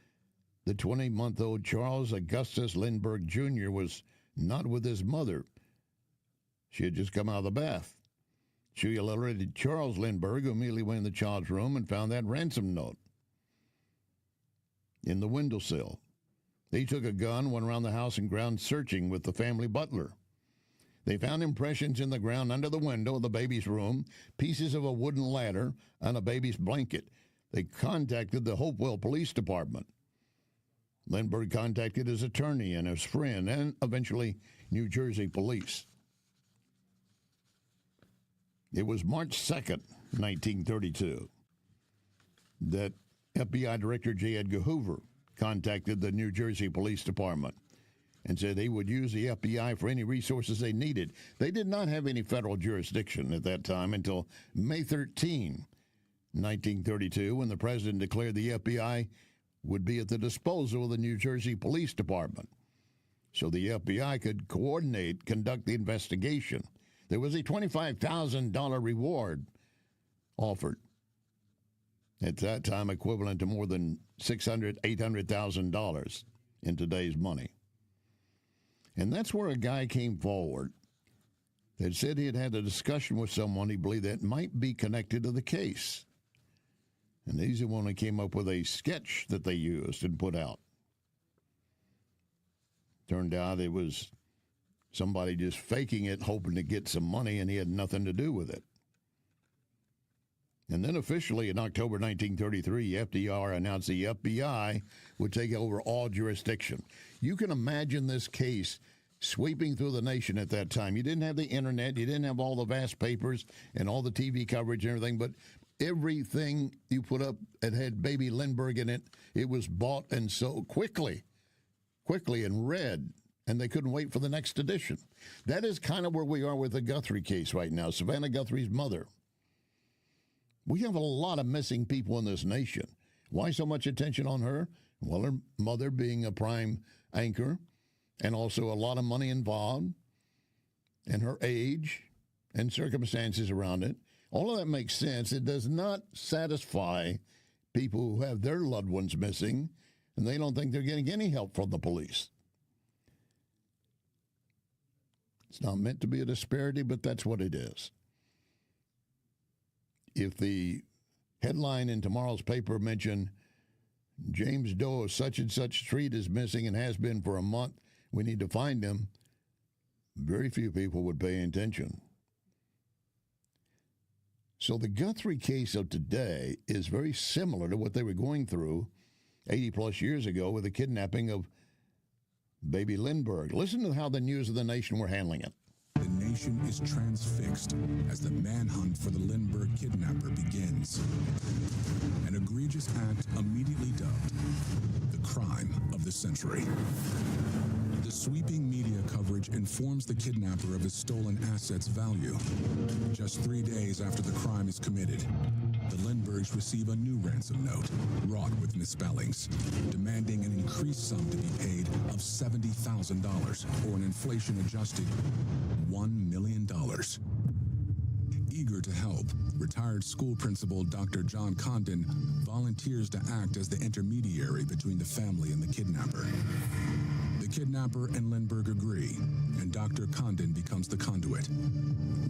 the 20-month-old Charles Augustus Lindbergh Jr. was not with his mother. She had just come out of the bath. She alerted Charles Lindbergh, who immediately went in the child's room and found that ransom note in the windowsill. He took a gun, went around the house and ground searching with the family butler. They found impressions in the ground under the window of the baby's room, pieces of a wooden ladder, and a baby's blanket. They contacted the Hopewell Police Department. Lindbergh contacted his attorney and his friend, and eventually New Jersey police. It was March 2nd, 1932, that FBI Director J. Edgar Hoover contacted the New Jersey Police Department and said they would use the FBI for any resources they needed. They did not have any federal jurisdiction at that time until May 13, 1932, when the president declared the FBI would be at the disposal of the New Jersey Police Department. So the FBI could conduct the investigation. There was a $25,000 reward offered. At that time, equivalent to more than $600,000, $800,000 in today's money. And that's where a guy came forward that said he had had a discussion with someone he believed that might be connected to the case. And he's the one who came up with a sketch that they used and put out. Turned out it was somebody just faking it, hoping to get some money, and he had nothing to do with it. And then officially in October 1933, FDR announced the FBI would take over all jurisdiction. You can imagine this case sweeping through the nation at that time. You didn't have the internet, you didn't have all the vast papers and all the TV coverage and everything, but everything you put up that had Baby Lindbergh in it, it was bought and sold quickly and read, and they couldn't wait for the next edition. That is kind of where we are with the Guthrie case right now, Savannah Guthrie's mother. We have a lot of missing people in this nation. Why so much attention on her? Well, her mother being a prime anchor, and also a lot of money involved, and her age and circumstances around it. All of that makes sense. It does not satisfy people who have their loved ones missing, and they don't think they're getting any help from the police. It's not meant to be a disparity, but that's what it is. If the headline in tomorrow's paper mentioned James Doe of such and such street is missing and has been for a month, we need to find him, very few people would pay attention. So the Guthrie case of today is very similar to what they were going through 80 plus years ago with the kidnapping of Baby Lindbergh. Listen to how the News of the Nation were handling it. The nation is transfixed as the manhunt for the Lindbergh kidnapper begins. An egregious act immediately dubbed the crime of the century. The sweeping media coverage informs the kidnapper of his stolen assets' value. Just 3 days after the crime is committed, the Lindberghs receive a new ransom note, wrought with misspellings, demanding an increased sum to be paid of $70,000, or an inflation-adjusted $1 million. Eager to help, retired school principal Dr. John Condon volunteers to act as the intermediary between the family and the kidnapper. The kidnapper and Lindbergh agree, and Dr. Condon becomes the conduit.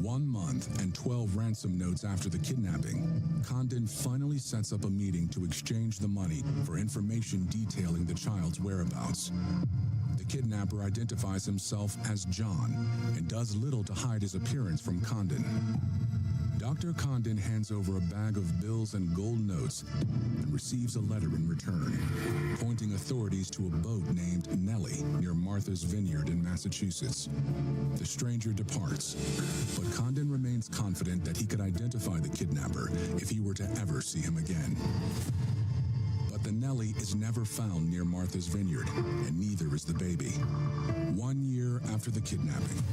1 month and 12 ransom notes after the kidnapping, Condon finally sets up a meeting to exchange the money for information detailing the child's whereabouts. The kidnapper identifies himself as John and does little to hide his appearance from Condon. Dr. Condon hands over a bag of bills and gold notes and receives a letter in return, pointing authorities to a boat named Nellie near Martha's Vineyard in Massachusetts. The stranger departs, but Condon remains confident that he could identify the kidnapper if he were to ever see him again. But the Nellie is never found near Martha's Vineyard, and neither is the baby. 1 year after the kidnapping,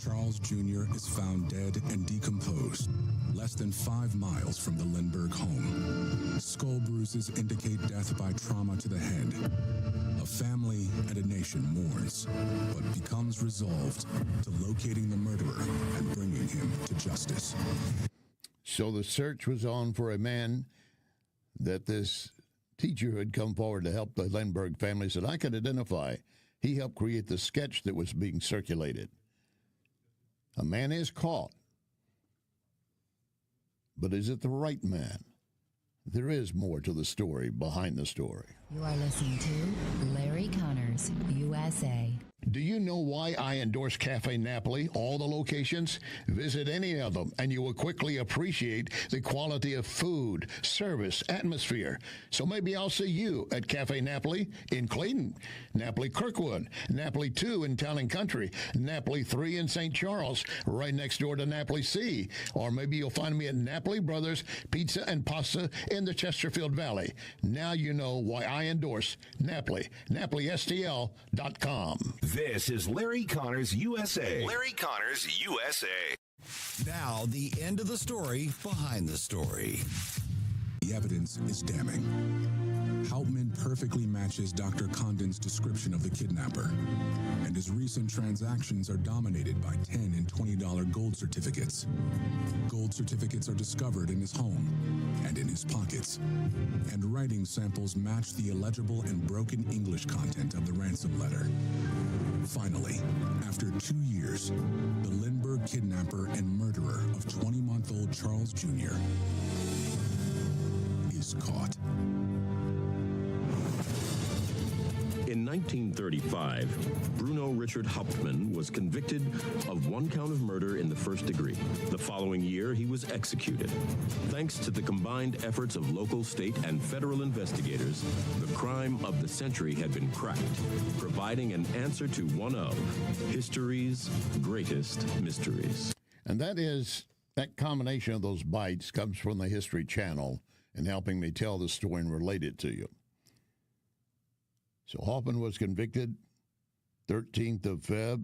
Charles Jr. is found dead and decomposed, less than 5 miles from the Lindbergh home. Skull bruises indicate death by trauma to the head. A family and a nation mourns, but becomes resolved to locating the murderer and bringing him to justice. So the search was on for a man that this teacher had come forward to help the Lindbergh family that I could identify. He helped create the sketch that was being circulated. A man is caught. But is it the right man? There is more to the story behind the story. You are listening to Larry Connors, USA. Do you know why I endorse Cafe Napoli, all the locations? Visit any of them, and you will quickly appreciate the quality of food, service, atmosphere. So maybe I'll see you at Cafe Napoli in Clayton, Napoli Kirkwood, Napoli 2 in Town and Country, Napoli 3 in St. Charles, right next door to Napoli C. Or maybe you'll find me at Napoli Brothers Pizza and Pasta in the Chesterfield Valley. Now you know why I endorse Napoli, NapoliSTL.com. This is Larry Connors USA. Larry Connors USA. Now, the end of the story behind the story. The evidence is damning. Hauptmann perfectly matches Dr. Condon's description of the kidnapper, and his recent transactions are dominated by $10 and $20 gold certificates. Gold certificates are discovered in his home and in his pockets, and writing samples match the illegible and broken English content of the ransom letter. Finally, after 2 years, the Lindbergh kidnapper and murderer of 20-month-old Charles Jr. is caught. In 1935, Bruno Richard Hauptmann was convicted of 1 count of murder in the first degree. The following year, he was executed. Thanks to the combined efforts of local, state, and federal investigators, the crime of the century had been cracked, providing an answer to one of history's greatest mysteries. And that combination of those bites comes from the History Channel and helping me tell the story and relate it to you. So Hauptmann was convicted 13th of Feb,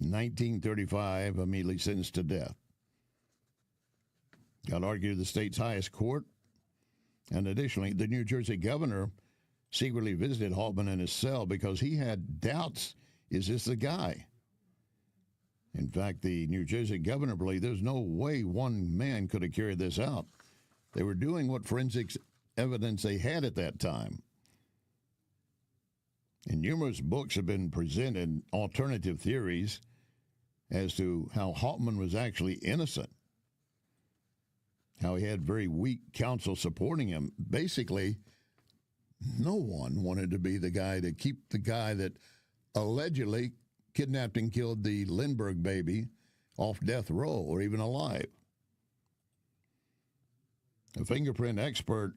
1935, immediately sentenced to death. Got argued to the state's highest court. And additionally, the New Jersey governor secretly visited Hauptmann in his cell because he had doubts, is this the guy? In fact, the New Jersey governor believed there's no way one man could have carried this out. They were doing what forensics evidence they had at that time. And numerous books have been presented alternative theories as to how Hauptmann was actually innocent, how he had very weak counsel supporting him. Basically, no one wanted to be the guy to keep the guy that allegedly kidnapped and killed the Lindbergh baby off death row or even alive. A fingerprint expert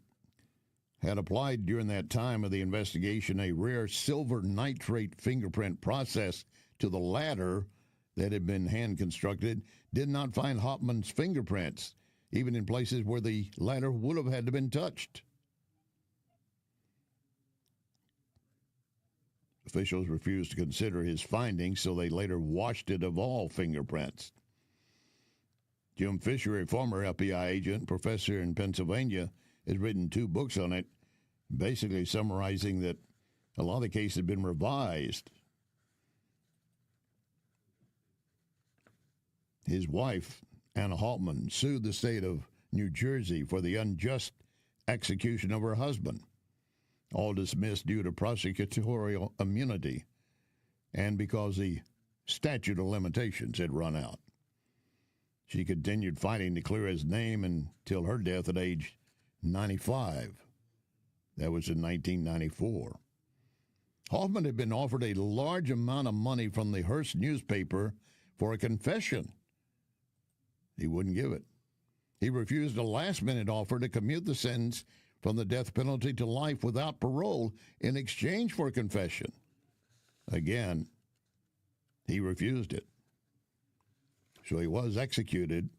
had applied during that time of the investigation a rare silver nitrate fingerprint process to the ladder that had been hand-constructed, did not find Hauptmann's fingerprints, even in places where the ladder would have had to been touched. Officials refused to consider his findings, so they later washed it of all fingerprints. Jim Fisher, a former FBI agent, professor in Pennsylvania, has written 2 books on it, basically summarizing that a lot of the cases had been revised. His wife, Anna Haltman sued the state of New Jersey for the unjust execution of her husband, all dismissed due to prosecutorial immunity and because the statute of limitations had run out. She continued fighting to clear his name until her death at age 95. That was in 1994. Hoffman had been offered a large amount of money from the Hearst newspaper for a confession. He wouldn't give it. He refused a last-minute offer to commute the sentence from the death penalty to life without parole in exchange for a confession. Again, he refused it. So he was executed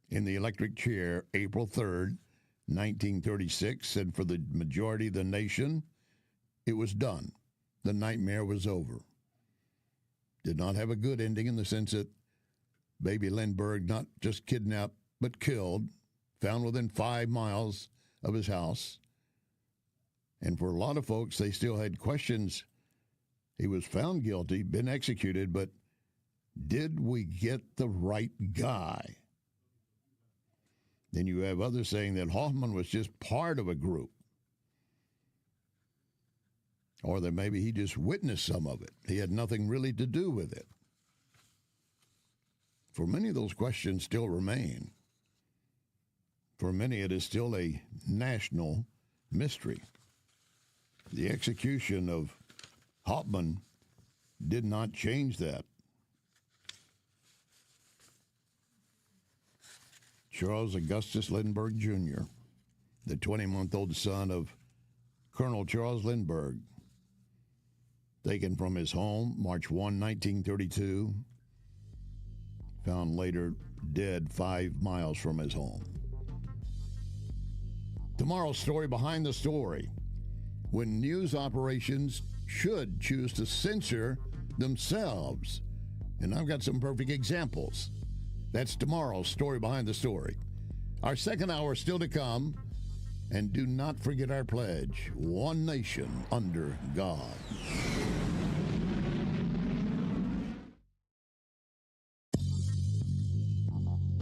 in the electric chair April 3rd, 1936, and for the majority of the nation, it was done. The nightmare was over. Did not have a good ending in the sense that baby Lindbergh not just kidnapped but killed, found within 5 miles of his house. And for a lot of folks, they still had questions. He was found guilty, been executed, but did we get the right guy? Then you have others saying that Hoffman was just part of a group, or that maybe he just witnessed some of it. He had nothing really to do with it. For many of those questions still remain. For many, it is still a national mystery. The execution of Hauptmann did not change that. Charles Augustus Lindbergh, Jr., the 20-month-old son of Colonel Charles Lindbergh, taken from his home March 1, 1932, found later dead 5 miles from his home. Tomorrow's story behind the story. When news operations should choose to censor themselves. And I've got some perfect examples. That's tomorrow's story behind the story. Our second hour is still to come. And do not forget our pledge, one nation under God.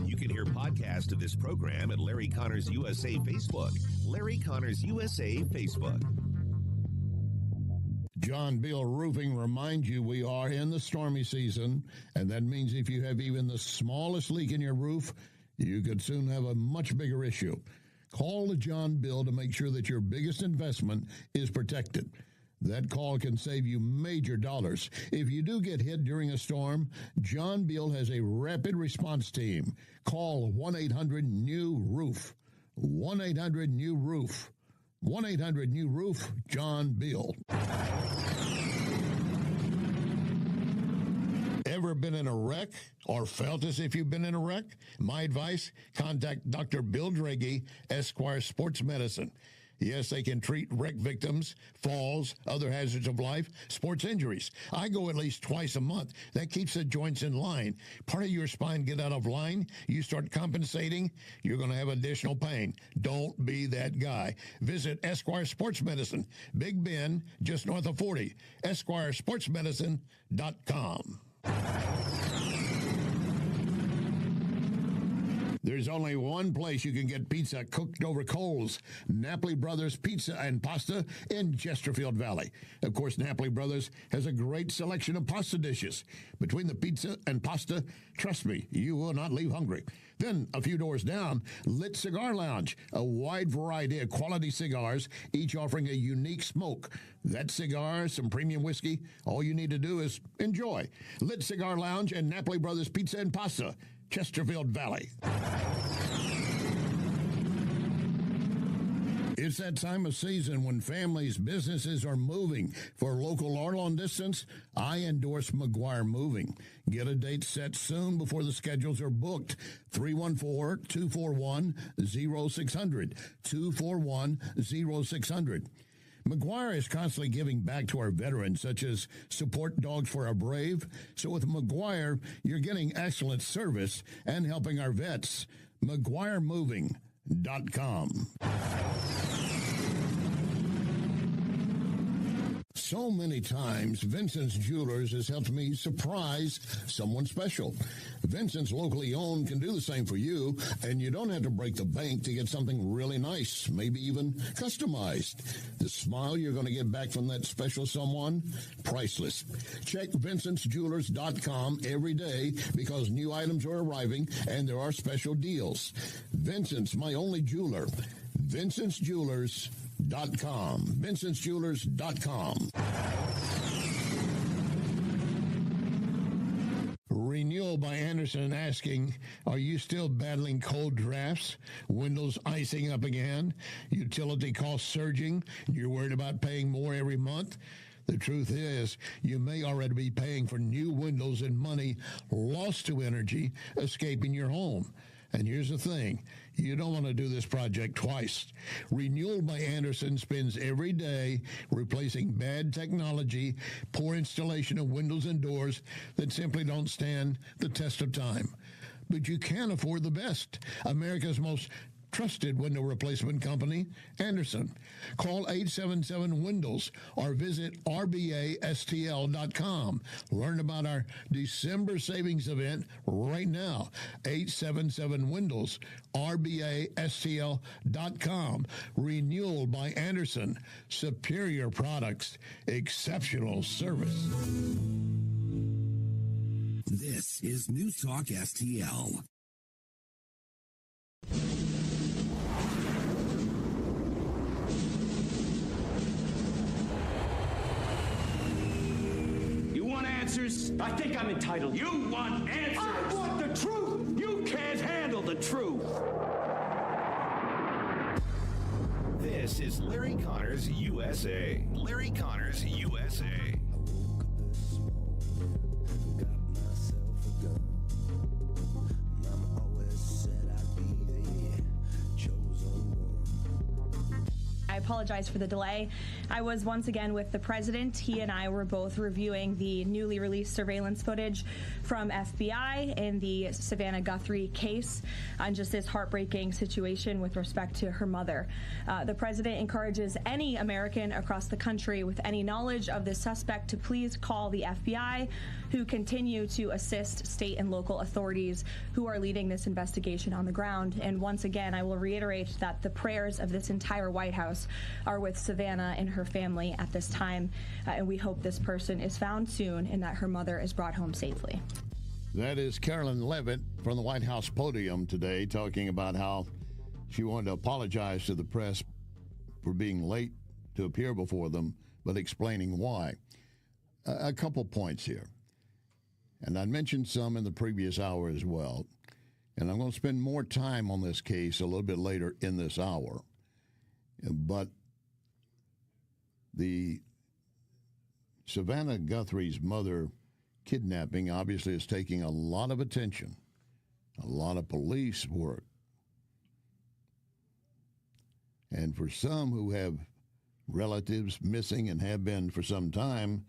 You can hear podcasts of this program at Larry Connors USA Facebook. Larry Connors USA Facebook. John Beal Roofing reminds you we are in the stormy season, and that means if you have even the smallest leak in your roof, you could soon have a much bigger issue. Call John Beal to make sure that your biggest investment is protected. That call can save you major dollars. If you do get hit during a storm, John Beal has a rapid response team. Call 1-800-NEW-ROOF. 1-800-NEW-ROOF. 1-800-NEW-ROOF, John Beal. Ever been in a wreck or felt as if you've been in a wreck? My advice, contact Dr. Bill Draghi, Esquire Sports Medicine. Yes, they can treat wreck victims, falls, other hazards of life, sports injuries. I go at least twice a month. That keeps the joints in line. Part of your spine get out of line, you start compensating, you're going to have additional pain. Don't be that guy. Visit Esquire Sports Medicine, Big Bend, just north of 40, EsquireSportsMedicine.com. There's only one place you can get pizza cooked over coals. Napoli Brothers Pizza and Pasta in Chesterfield Valley. Of course, Napoli Brothers has a great selection of pasta dishes. Between the pizza and pasta, trust me, you will not leave hungry. Then, a few doors down, Lit Cigar Lounge, a wide variety of quality cigars, each offering a unique smoke. That cigar, some premium whiskey, all you need to do is enjoy. Lit Cigar Lounge and Napoli Brothers Pizza and Pasta, Chesterfield Valley. It's that time of season when families, businesses are moving. For local or long distance, I endorse McGuire Moving. Get a date set soon before the schedules are booked. 314-241-0600. 241-0600. McGuire is constantly giving back to our veterans, such as Support Dogs for Our Brave. So with McGuire, you're getting excellent service and helping our vets. McGuireMoving.com. So many times, Vincent's Jewelers has helped me surprise someone special. Vincent's locally owned can do the same for you, and you don't have to break the bank to get something really nice, maybe even customized. The smile you're going to get back from that special someone, priceless. Check VincentsJewelers.com every day because new items are arriving and there are special deals. Vincent's, my only jeweler. VincentsJewelers.com. VincentsJewelers.com. Renewal by Anderson asking, are you still battling cold drafts? Windows icing up again? Utility costs surging? You're worried about paying more every month? The truth is, you may already be paying for new windows and money lost to energy escaping your home. And here's the thing, you don't want to do this project twice. Renewal by Anderson spends every day replacing bad technology, poor installation of windows and doors that simply don't stand the test of time. But you can afford the best, America's most trusted window replacement company, Anderson. Call 877-WINDOWS or visit rbastl.com. Learn about our December savings event right now. 877-WINDOWS, rbastl.com. Renewal by Anderson. Superior products, exceptional service. This is News Talk STL. You want answers? I think I'm entitled. You want answers? I want the truth. You can't handle the truth. This is Larry Connors USA. Larry Connors USA. I apologize for the delay. I was once again with the president. He and I were both reviewing the newly released surveillance footage from FBI in the Savannah Guthrie case on just this heartbreaking situation with respect to her mother. The president encourages any American across the country with any knowledge of this suspect to please call the FBI, who continue to assist state and local authorities who are leading this investigation on the ground. And once again, I will reiterate that the prayers of this entire White House are with Savannah and her family at this time, and we hope this person is found soon and that her mother is brought home safely. That is Carolyn Levitt from the White House podium today, talking about how she wanted to apologize to the press for being late to appear before them, but explaining why. A couple points here, and I mentioned some in the previous hour as well, and I'm going to spend more time on this case a little bit later in this hour. But the Savannah Guthrie's mother kidnapping obviously is taking a lot of attention, a lot of police work. And for some who have relatives missing and have been for some time,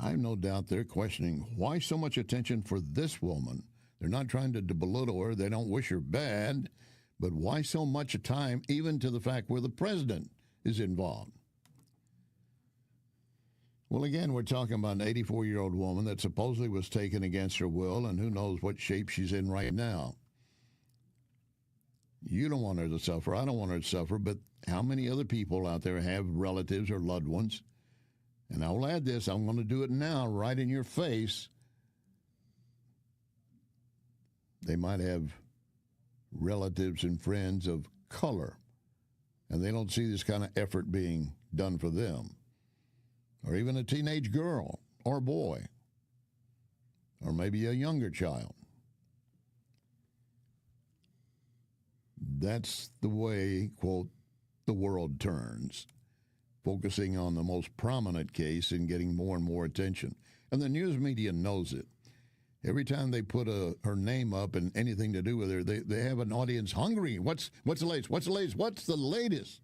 I have no doubt they're questioning why so much attention for this woman. They're not trying to belittle her. They don't wish her bad. But why so much time, even to the fact where the president is involved? Well, again, we're talking about an 84-year-old woman that supposedly was taken against her will, and who knows what shape she's in right now. You don't want her to suffer. I don't want her to suffer. But how many other people out there have relatives or loved ones? And I will add this. I'm going to do it now, right in your face. They might have relatives and friends of color, and they don't see this kind of effort being done for them, or even a teenage girl or boy, or maybe a younger child. That's the way, quote, the world turns, focusing on the most prominent case and getting more and more attention. And the news media knows it. Every time they put her name up and anything to do with her, they have an audience hungry. What's the latest? What's the latest? What's the latest?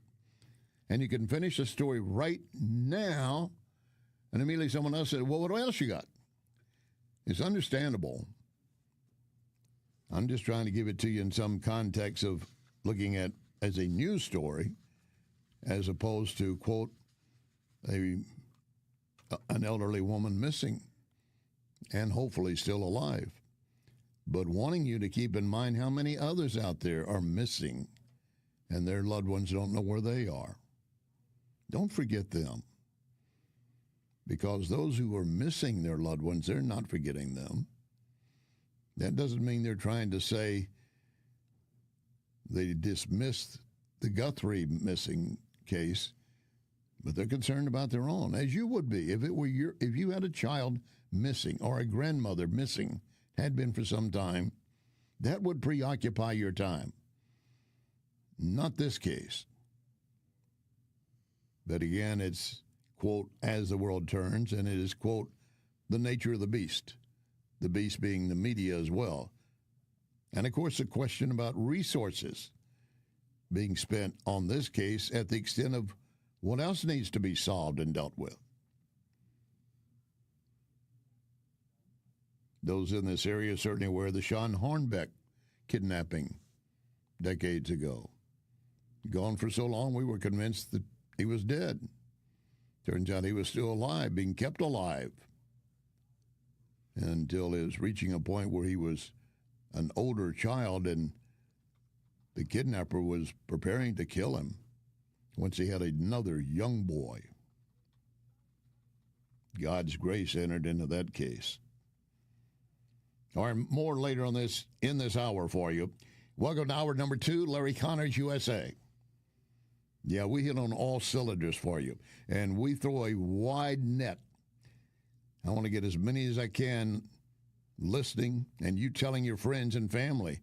And you can finish the story right now, and immediately someone else said, well, what else you got? It's understandable. I'm just trying to give it to you in some context of looking at as a news story, as opposed to, quote, an elderly woman missing and hopefully still alive, but wanting you to keep in mind how many others out there are missing and their loved ones don't know where they are. Don't forget them, because those who are missing their loved ones, they're not forgetting them. That doesn't mean they're trying to say they dismissed the Guthrie missing case, but they're concerned about their own, as you would be if you had a child missing or a grandmother missing, had been for some time. That would preoccupy your time. Not this case. But again, it's, quote, as the world turns, and it is, quote, the nature of the beast being the media as well. And of course, the question about resources being spent on this case at the extent of what else needs to be solved and dealt with. Those in this area certainly aware of the Sean Hornbeck kidnapping decades ago. Gone for so long, we were convinced that he was dead. Turns out he was still alive, being kept alive, until it was reaching a point where he was an older child and the kidnapper was preparing to kill him once he had another young boy. God's grace entered into that case. All right, more later on this in this hour for you. Welcome to hour number 2, Larry Connors, USA. Yeah, we hit on all cylinders for you, and we throw a wide net. I want to get as many as I can listening, and you telling your friends and family.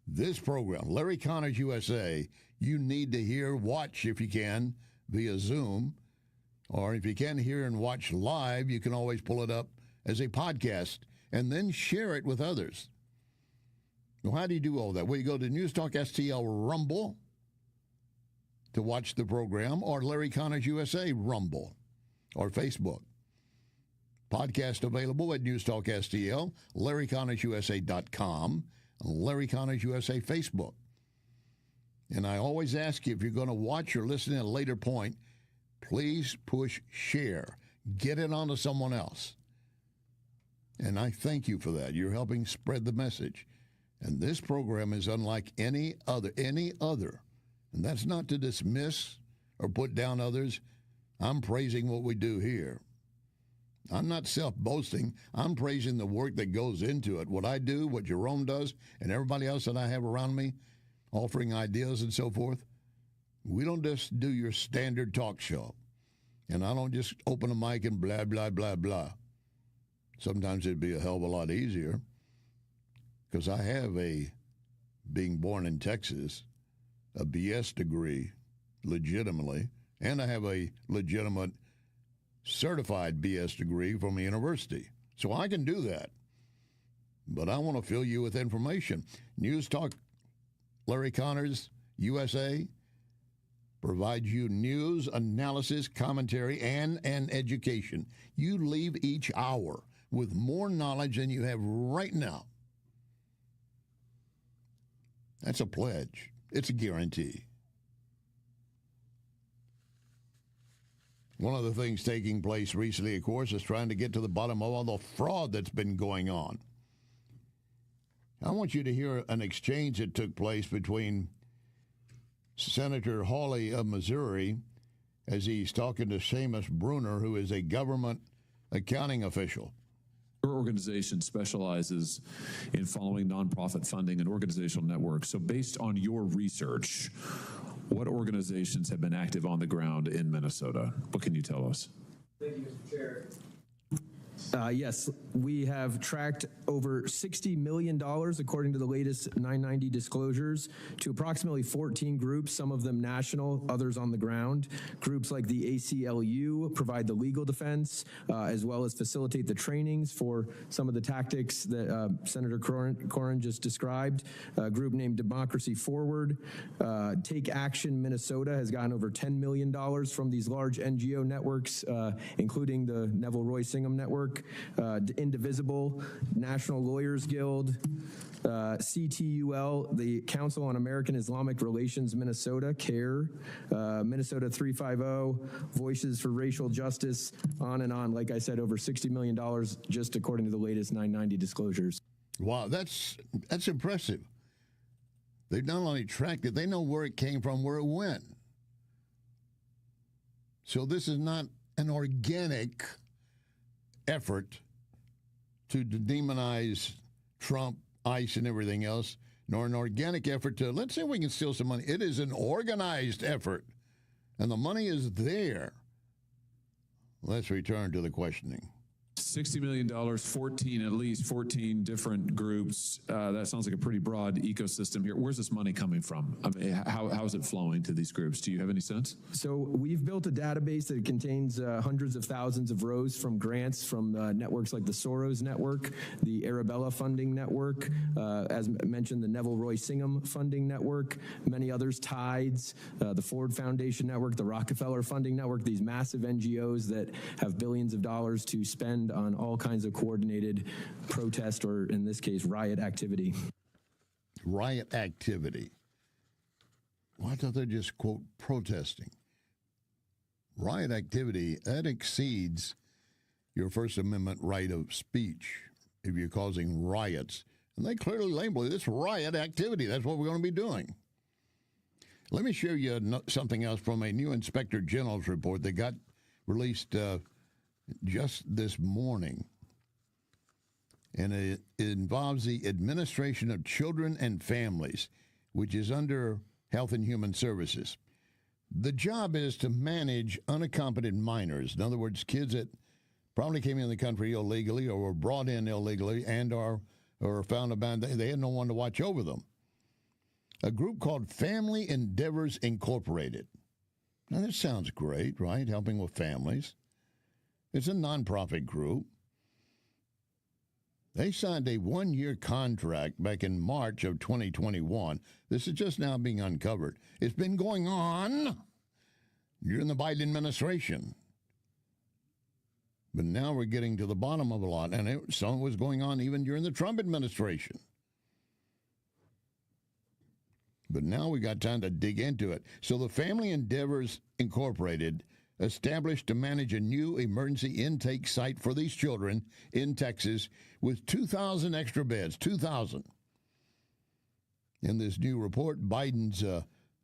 This program, Larry Connors, USA, you need to hear, watch if you can, via Zoom, or if you can't hear and watch live, you can always pull it up as a podcast and then share it with others. Well, how do you do all that? Well, you go to NewsTalkSTL Rumble to watch the program, or Larry Connors USA Rumble, or Facebook. Podcast available at NewsTalkSTL, LarryConnorsUSA.com, Larry Connors USA Facebook. And I always ask you, if you're going to watch or listen at a later point, please push share. Get it onto someone else. And I thank you for that. You're helping spread the message. And this program is unlike any other. And that's not to dismiss or put down others. I'm praising what we do here. I'm not self-boasting. I'm praising the work that goes into it. What I do, what Jerome does, and everybody else that I have around me, offering ideas and so forth. We don't just do your standard talk show. And I don't just open a mic and blah, blah, blah, blah. Sometimes it'd be a hell of a lot easier, because I have being born in Texas, a BS degree, legitimately, and I have a legitimate certified BS degree from a university. So I can do that. But I want to fill you with information. News Talk Larry Connors USA provides you news, analysis, commentary, and an education. You leave each hour with more knowledge than you have right now. That's a pledge. It's a guarantee. One of the things taking place recently, of course, is trying to get to the bottom of all the fraud that's been going on. I want you to hear an exchange that took place between Senator Hawley of Missouri, as he's talking to Seamus Bruner, who is a government accounting official. Your organization specializes in following nonprofit funding and organizational networks. So based on your research, what organizations have been active on the ground in Minnesota? What can you tell us? Thank you, Mr. Chair. Yes, we have tracked over $60 million, according to the latest 990 disclosures, to approximately 14 groups, some of them national, others on the ground. Groups like the ACLU provide the legal defense, as well as facilitate the trainings for some of the tactics that Senator Corrin just described. A group named Democracy Forward. Take Action Minnesota has gotten over $10 million from these large NGO networks, including the Neville Roy Singham Network. Network, Indivisible, National Lawyers Guild, CTUL, the Council on American Islamic Relations Minnesota, CARE, Minnesota 350, Voices for Racial Justice, on and on. Like I said, over $60 million just according to the latest 990 disclosures. Wow, that's impressive. They've not only tracked it, they know where it came from, where it went. So this is not an organic effort to demonize Trump, ICE, and everything else, nor an organic effort to, let's say we can steal some money. It is an organized effort, and the money is there. Let's return to the questioning. $60 million, at least 14 different groups. That sounds like a pretty broad ecosystem here. Where's this money coming from? I mean, how is it flowing to these groups? Do you have any sense? So we've built a database that contains hundreds of thousands of rows from grants from networks like the Soros Network, the Arabella Funding Network, as mentioned, the Neville Roy Singham Funding Network, many others, Tides, the Ford Foundation Network, the Rockefeller Funding Network, these massive NGOs that have billions of dollars to spend on all kinds of coordinated protest, or in this case, riot activity. Riot activity. Why don't they just quote protesting? Riot activity, that exceeds your First Amendment right of speech if you're causing riots. And they clearly label this riot activity. That's what we're going to be doing. Let me show you something else from a new Inspector General's report that got released just this morning, and it involves the Administration of Children and Families, which is under Health and Human Services. The job is to manage unaccompanied minors, in other words, kids that probably came in the country illegally or were brought in illegally and or found abandoned. They had no one to watch over them. A group called Family Endeavors Incorporated. Now, this sounds great, right? Helping with families. It's a nonprofit group. They signed a one-year contract back in March of 2021. This is just now being uncovered. It's been going on during the Biden administration. But now we're getting to the bottom of a lot, and some was going on even during the Trump administration. But now we got time to dig into it. So the Family Endeavors Incorporated established to manage a new emergency intake site for these children in Texas with 2,000 extra beds, 2,000. In this new report, Biden's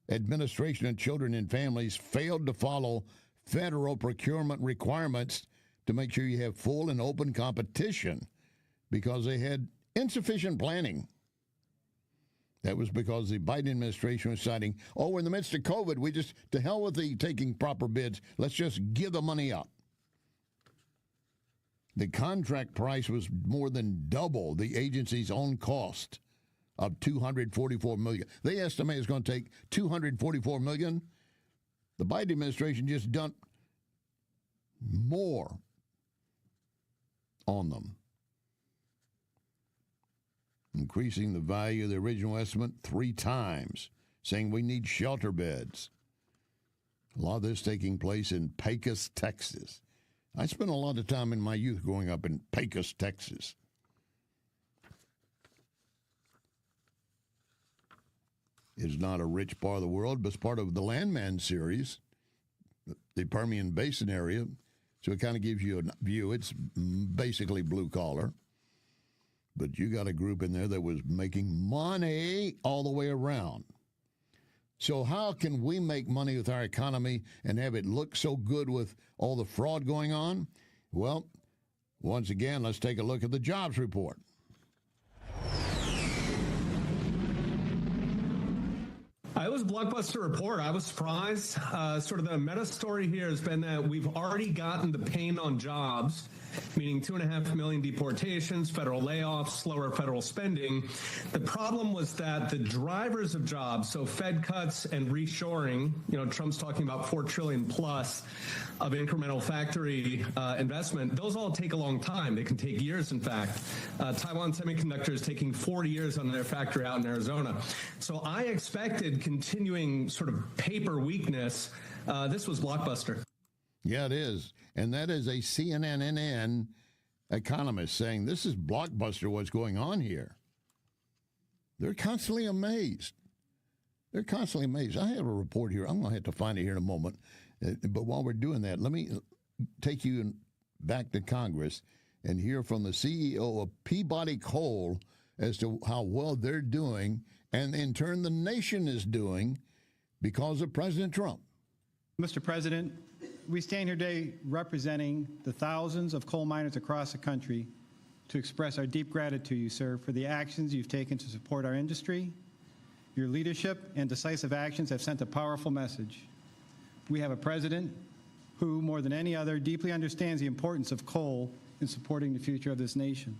administration of children and families failed to follow federal procurement requirements to make sure you have full and open competition because they had insufficient planning. That was because the Biden administration was citing, we're in the midst of COVID. We just, to hell with the taking proper bids. Let's just give the money up. The contract price was more than double the agency's own cost of $244 million. They estimate it's going to take $244 million. The Biden administration just dumped more on them, increasing the value of the original estimate 3 times, saying we need shelter beds. A lot of this taking place in Pecos, Texas. I spent a lot of time in my youth growing up in Pecos, Texas. It's not a rich part of the world, but it's part of the Landman series, the Permian Basin area. So it kind of gives you a view. It's basically blue collar. But you got a group in there that was making money all the way around. So how can we make money with our economy and have it look so good with all the fraud going on? Well, once again, let's take a look at the jobs report. It was a blockbuster report. I was surprised. Sort of the meta story here has been that we've already gotten the pain on jobs, meaning 2.5 million deportations, federal layoffs, slower federal spending. The problem was that the drivers of jobs, so Fed cuts and reshoring, Trump's talking about $4 trillion plus of incremental factory investment, those all take a long time. They can take years, in fact. Taiwan Semiconductor is taking 40 years on their factory out in Arizona. So I expected continuing sort of paper weakness. This was blockbuster. Yeah, it is. And that is a CNN economists saying this is blockbuster what's going on here. They're constantly amazed. They're constantly amazed. I have a report here. I'm going to have to find it here in a moment. But while we're doing that, let me take you back to Congress and hear from the CEO of Peabody Coal as to how well they're doing, and in turn the nation is doing because of President Trump. Mr. President, we stand here today representing the thousands of coal miners across the country to express our deep gratitude to you, sir, for the actions you've taken to support our industry. Your leadership and decisive actions have sent a powerful message. We have a president who, more than any other, deeply understands the importance of coal in supporting the future of this nation.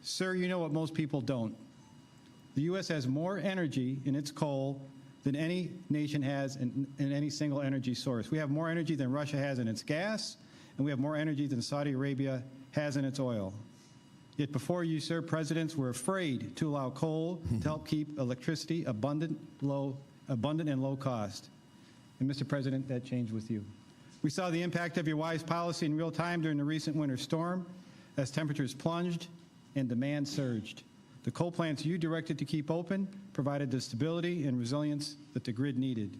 Sir, you know what most people don't. The U.S. has more energy in its coal than any nation has in any single energy source. We have more energy than Russia has in its gas, and we have more energy than Saudi Arabia has in its oil. Yet before you, sir, presidents were afraid to allow coal to help keep electricity abundant and low cost. And Mr. President, that changed with you. We saw the impact of your wise policy in real time during the recent winter storm as temperatures plunged and demand surged. The coal plants you directed to keep open provided the stability and resilience that the grid needed.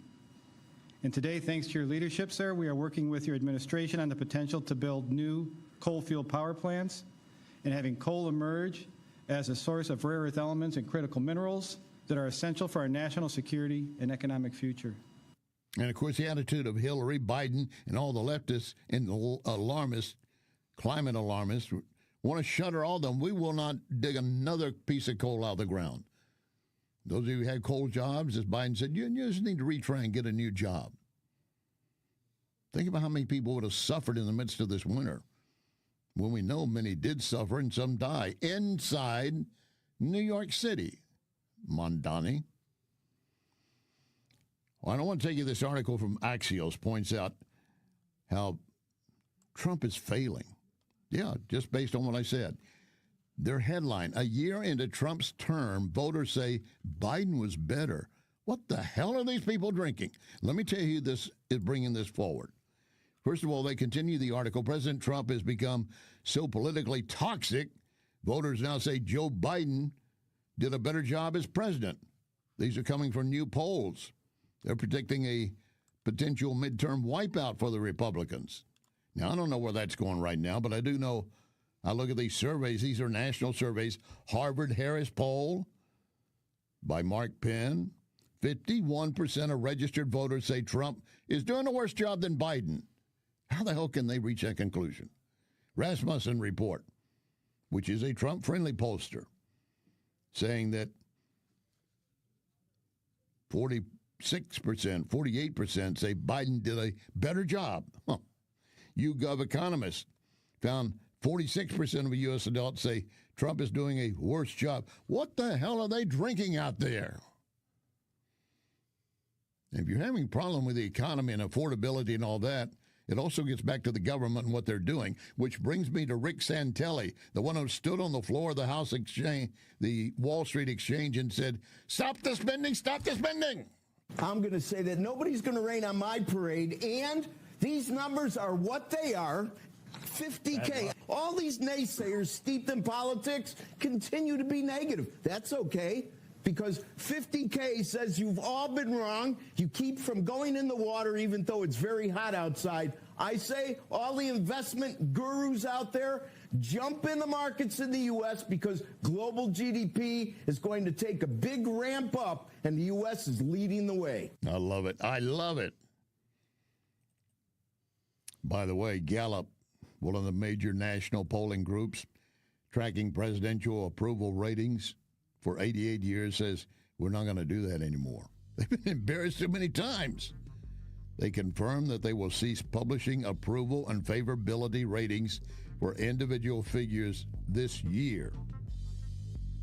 And today, thanks to your leadership, sir, we are working with your administration on the potential to build new coal-fueled power plants and having coal emerge as a source of rare earth elements and critical minerals that are essential for our national security and economic future. And, of course, the attitude of Hillary, Biden, and all the leftists and the alarmists, climate alarmists, want to shutter all of them. We will not dig another piece of coal out of the ground. Those of you who had coal jobs, as Biden said, you just need to retry and get a new job. Think about how many people would have suffered in the midst of this winter, when we know many did suffer and some die inside New York City. Mondani. Well, I don't want to take you this article from Axios points out how Trump is failing. Yeah, just based on what I said. Their headline, a year into Trump's term, voters say Biden was better. What the hell are these people drinking? Let me tell you who this is bringing this forward. First of all, they continue the article. President Trump has become so politically toxic, voters now say Joe Biden did a better job as president. These are coming from new polls. They're predicting a potential midterm wipeout for the Republicans. Now, I don't know where that's going right now, but I do know, I look at these surveys. These are national surveys. Harvard-Harris poll by Mark Penn. 51% of registered voters say Trump is doing a worse job than Biden. How the hell can they reach that conclusion? Rasmussen report, which is a Trump-friendly pollster, saying that 46%, 48% say Biden did a better job. YouGov economists found 46% of U.S. adults say Trump is doing a worse job. What the hell are they drinking out there? If you're having a problem with the economy and affordability and all that, it also gets back to the government and what they're doing, which brings me to Rick Santelli, the one who stood on the floor of the House Exchange, the Wall Street Exchange, and said, stop the spending, stop the spending. I'm going to say that nobody's going to rain on my parade, and these numbers are what they are. 50K. All these naysayers steeped in politics continue to be negative. That's okay, because 50K says you've all been wrong. You keep from going in the water even though it's very hot outside. I say all the investment gurus out there, jump in the markets in the U.S. because global GDP is going to take a big ramp up, and the U.S. is leading the way. I love it. I love it. By the way, Gallup, one of the major national polling groups tracking presidential approval ratings for 88 years, says we're not going to do that anymore. They've been embarrassed too many times. They confirm that they will cease publishing approval and favorability ratings for individual figures this year.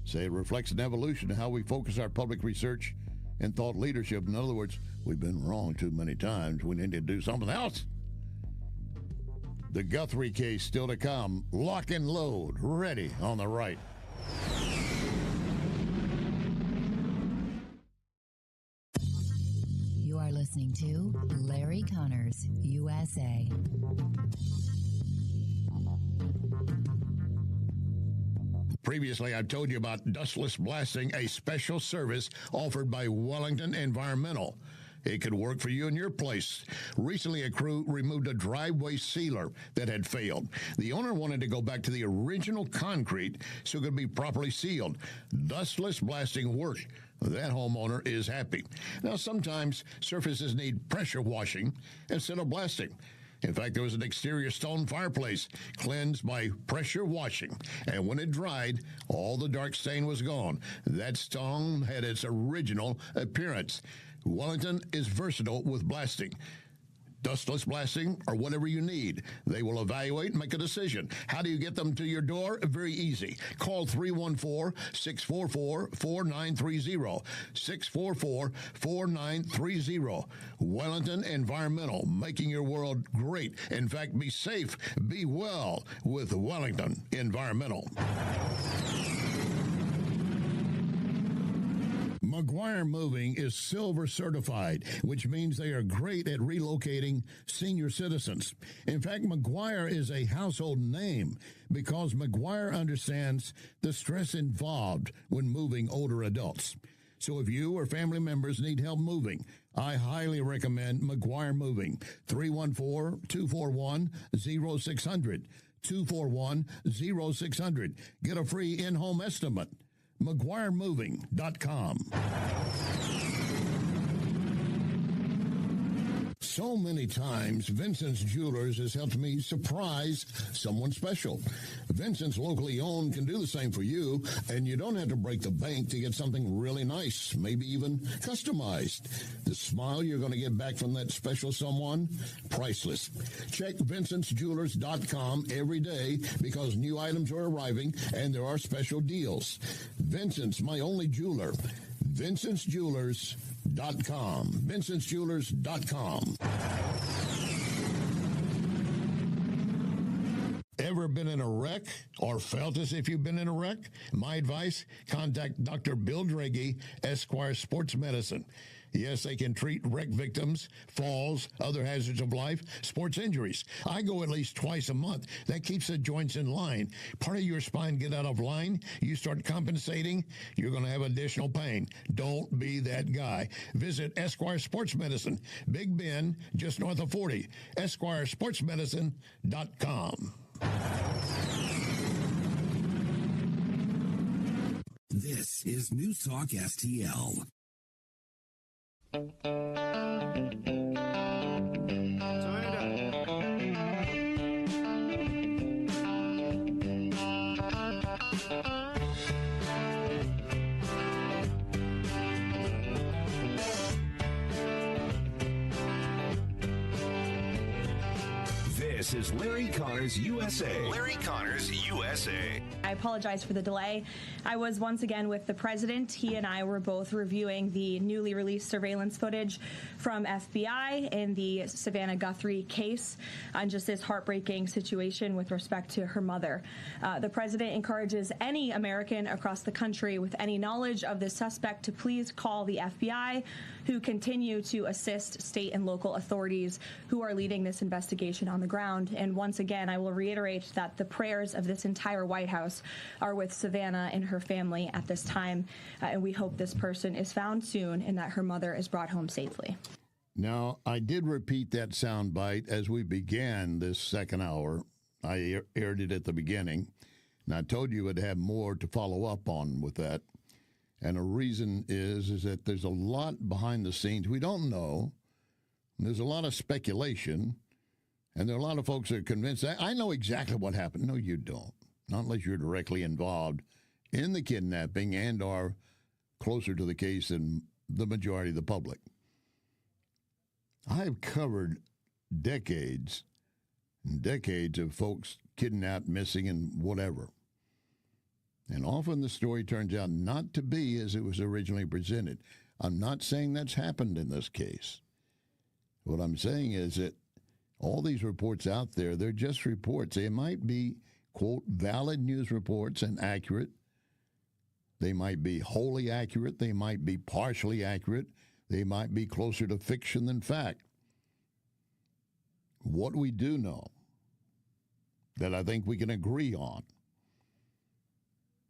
Say it reflects an evolution in how we focus our public research and thought leadership. In other words, we've been wrong too many times. We need to do something else. The Guthrie case still to come. Lock and load. Ready on the right. You are listening to Larry Connors, USA. Previously, I've told you about dustless blasting, a special service offered by Wellington Environmental. It could work for you in your place. Recently, a crew removed a driveway sealer that had failed. The owner wanted to go back to the original concrete so it could be properly sealed. Dustless blasting worked. That homeowner is happy. Now, sometimes surfaces need pressure washing instead of blasting. In fact, there was an exterior stone fireplace cleansed by pressure washing, and when it dried, all the dark stain was gone. That stone had its original appearance. Wellington is versatile with blasting. Dustless blasting or whatever you need. They will evaluate and make a decision. How do you get them to your door? Very easy. Call 314-644-4930. 644-4930. Wellington Environmental, making your world great. In fact, be safe, be well with Wellington Environmental. McGuire Moving is silver certified, which means they are great at relocating senior citizens. In fact, McGuire is a household name because McGuire understands the stress involved when moving older adults. So if you or family members need help moving, I highly recommend McGuire Moving. 314-241-0600. 241-0600. Get a free in-home estimate. McGuireMoving.com. So many times, Vincent's Jewelers has helped me surprise someone special. Vincent's locally owned can do the same for you, and you don't have to break the bank to get something really nice, maybe even customized. The smile you're going to get back from that special someone, priceless. Check Vincent'sJewelers.com every day because new items are arriving and there are special deals. Vincent's, my only jeweler. Vincent'sJewelers.com. Vincent'sJewelers.com. Ever been in a wreck or felt as if you've been in a wreck? My advice, contact Dr. Bill Draghi, Esquire Sports Medicine. Yes, they can treat wreck victims, falls, other hazards of life, sports injuries. I go at least twice a month. That keeps the joints in line. Part of your spine get out of line, you start compensating, you're going to have additional pain. Don't be that guy. Visit Esquire Sports Medicine, Big Bend, just north of 40. EsquireSportsMedicine.com. This is News Talk STL. This is Larry Connors USA. Larry Connors USA. I apologize for the delay. I was once again with the president. He and I were both reviewing the newly released surveillance footage from FBI in the Savannah Guthrie case on just this heartbreaking situation with respect to her mother. The president encourages any American across the country with any knowledge of this suspect to please call the FBI, who continue to assist state and local authorities who are leading this investigation on the ground. And once again, I will reiterate that the prayers of this entire White House are with Savannah and her family at this time, and we hope this person is found soon and that her mother is brought home safely. Now, I did repeat that soundbite as we began this second hour. I aired it at the beginning, and I told you I'd have more to follow up on with that. And the reason is that there's a lot behind the scenes we don't know. There's a lot of speculation, and there are a lot of folks that are convinced that I know exactly what happened. No, you don't. Not unless you're directly involved in the kidnapping and are closer to the case than the majority of the public. I've covered decades and decades of folks kidnapped, missing, and whatever. And often the story turns out not to be as it was originally presented. I'm not saying that's happened in this case. What I'm saying is that all these reports out there, they're just reports. They might be, quote, valid news reports and accurate. They might be wholly accurate. They might be partially accurate. They might be closer to fiction than fact. What we do know that I think we can agree on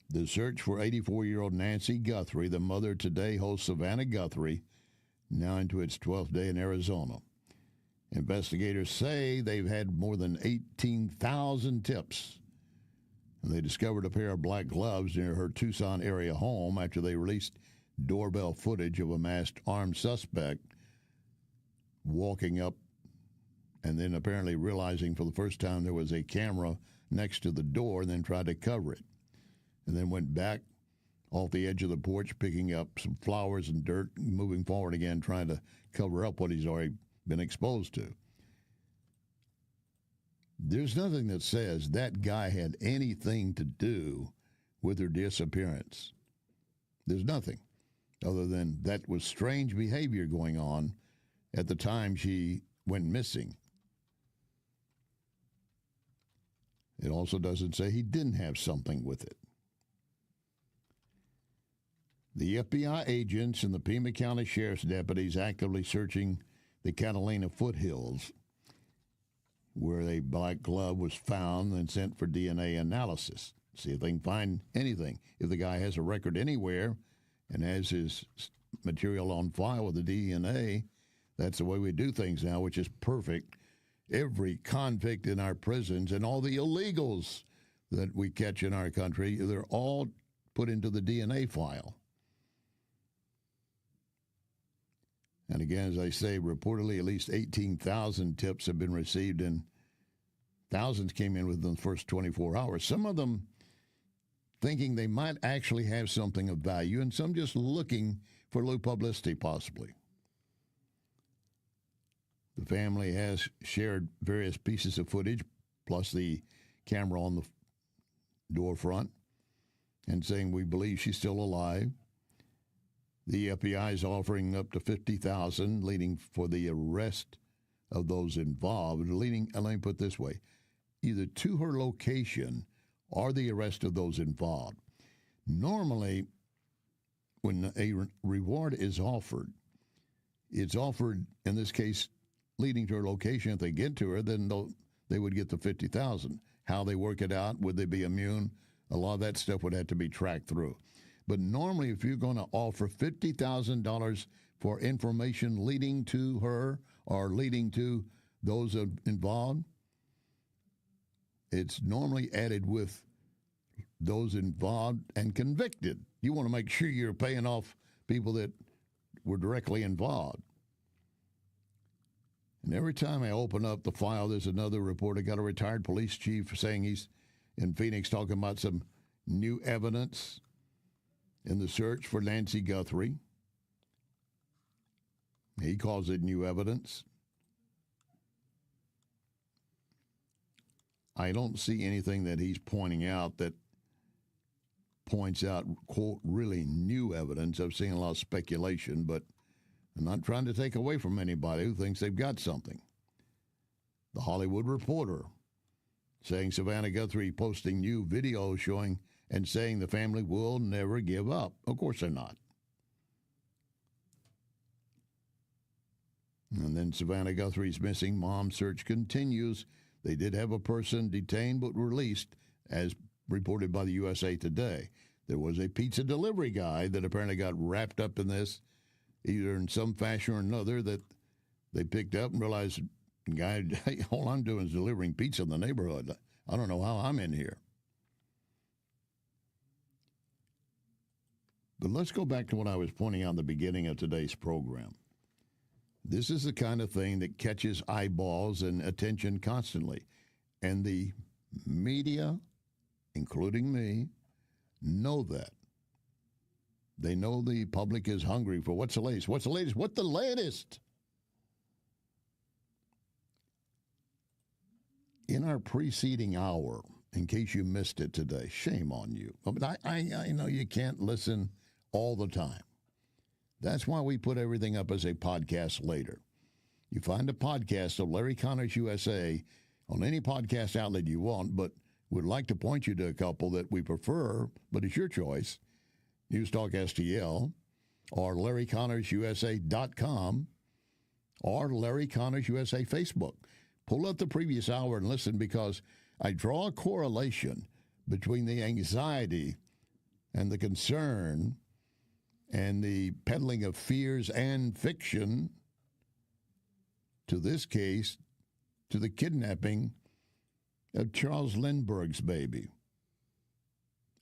The search for 84-year-old Nancy Guthrie, the mother today hosts Savannah Guthrie, now into its 12th day in Arizona. Investigators say they've had more than 18,000 tips. And they discovered a pair of black gloves near her Tucson area home after they released doorbell footage of a masked armed suspect walking up and then apparently realizing for the first time there was a camera next to the door and then tried to cover it. And then went back off the edge of the porch, picking up some flowers and dirt, moving forward again, trying to cover up what he's already been exposed to. There's nothing that says that guy had anything to do with her disappearance. There's nothing other than that was strange behavior going on at the time she went missing. It also doesn't say he didn't have something with it. The FBI agents and the Pima County Sheriff's deputies actively searching the Catalina foothills where a black glove was found and sent for DNA analysis. See if they can find anything. If the guy has a record anywhere and has his material on file with the DNA, that's the way we do things now, which is perfect. Every convict in our prisons and all the illegals that we catch in our country, they're all put into the DNA file. And again, as I say, reportedly at least 18,000 tips have been received, and thousands came in within the first 24 hours. Some of them thinking they might actually have something of value, and some just looking for a little publicity, possibly. The family has shared various pieces of footage, plus the camera on the door front, and saying we believe she's still alive. The FBI is offering up to $50,000, leading for the arrest of those involved, leading, let me put it this way, either to her location or the arrest of those involved. Normally, when a reward is offered, it's offered, in this case, leading to her location. If they get to her, then they would get the $50,000. How they work it out, would they be immune? A lot of that stuff would have to be tracked through. But normally, if you're going to offer $50,000 for information leading to her or leading to those involved, it's normally added with those involved and convicted. You want to make sure you're paying off people that were directly involved. And every time I open up the file, there's another report. I got a retired police chief saying he's in Phoenix talking about some new evidence in the search for Nancy Guthrie. He calls it new evidence. I don't see anything that he's pointing out that points out, quote, really new evidence. I've seen a lot of speculation, but I'm not trying to take away from anybody who thinks they've got something. The Hollywood Reporter saying Savannah Guthrie posting new videos showing and saying the family will never give up. Of course they're not. And then Savannah Guthrie's missing mom search continues. They did have a person detained but released, as reported by the USA Today. There was a pizza delivery guy that apparently got wrapped up in this, either in some fashion or another, that they picked up and realized, guy, hey, all I'm doing is delivering pizza in the neighborhood. I don't know how I'm in here. But let's go back to what I was pointing out at the beginning of today's program. This is the kind of thing that catches eyeballs and attention constantly. And the media, including me, know that. They know the public is hungry for what's the latest. What's the latest? What's the latest? In our preceding hour, in case you missed it today, shame on you. But I know you can't listen all the time. That's why we put everything up as a podcast later. You find a podcast of Larry Connors USA on any podcast outlet you want, but we'd like to point you to a couple that we prefer, but it's your choice. NewsTalkSTL or LarryConnorsUSA.com or Larry Connors USA Facebook. Pull up the previous hour and listen, because I draw a correlation between the anxiety and the concern and the peddling of fears and fiction to this case, to the kidnapping of Charles Lindbergh's baby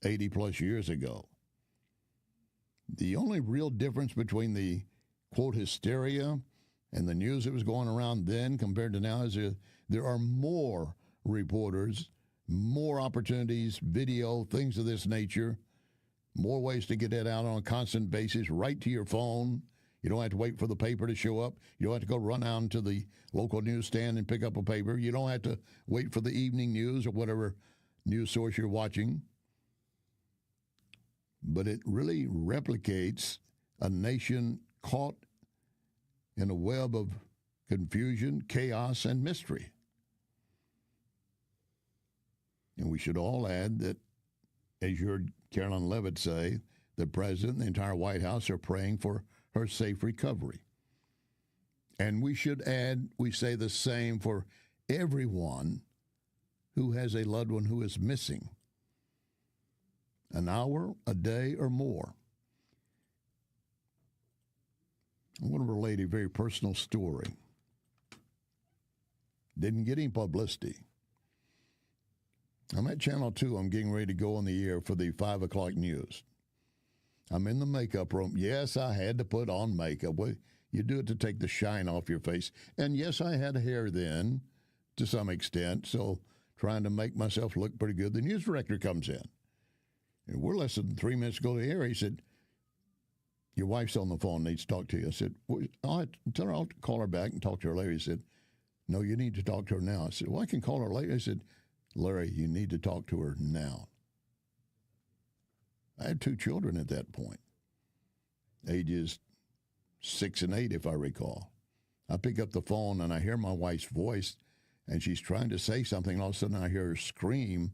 80 plus years ago. The only real difference between the, quote, hysteria and the news that was going around then compared to now is there are more reporters, more opportunities, video, things of this nature, more ways to get it out on a constant basis, right to your phone. You don't have to wait for the paper to show up. You don't have to go run out to the local newsstand and pick up a paper. You don't have to wait for the evening news or whatever news source you're watching. But it really replicates a nation caught in a web of confusion, chaos, and mystery. And we should all add that, as you heard Carolyn Leavitt say, the president and the entire White House are praying for her safe recovery. And we should add, we say the same for everyone who has a loved one who is missing. An hour, a day, or more. I want to relate a very personal story. Didn't get any publicity. I'm at Channel 2. I'm getting ready to go on the air for the 5 o'clock news. I'm in the makeup room. Yes, I had to put on makeup. Well, you do it to take the shine off your face. And yes, I had hair then, to some extent, so trying to make myself look pretty good. The news director comes in. And we're less than 3 minutes to go to the air. He said, your wife's on the phone, needs to talk to you. I said, well, I'll call her back and talk to her later. He said, no, you need to talk to her now. I said, well, I can call her later. I said, Larry, you need to talk to her now. I had 2 children at that point, ages 6 and 8, if I recall. I pick up the phone and I hear my wife's voice, and she's trying to say something. And all of a sudden I hear her scream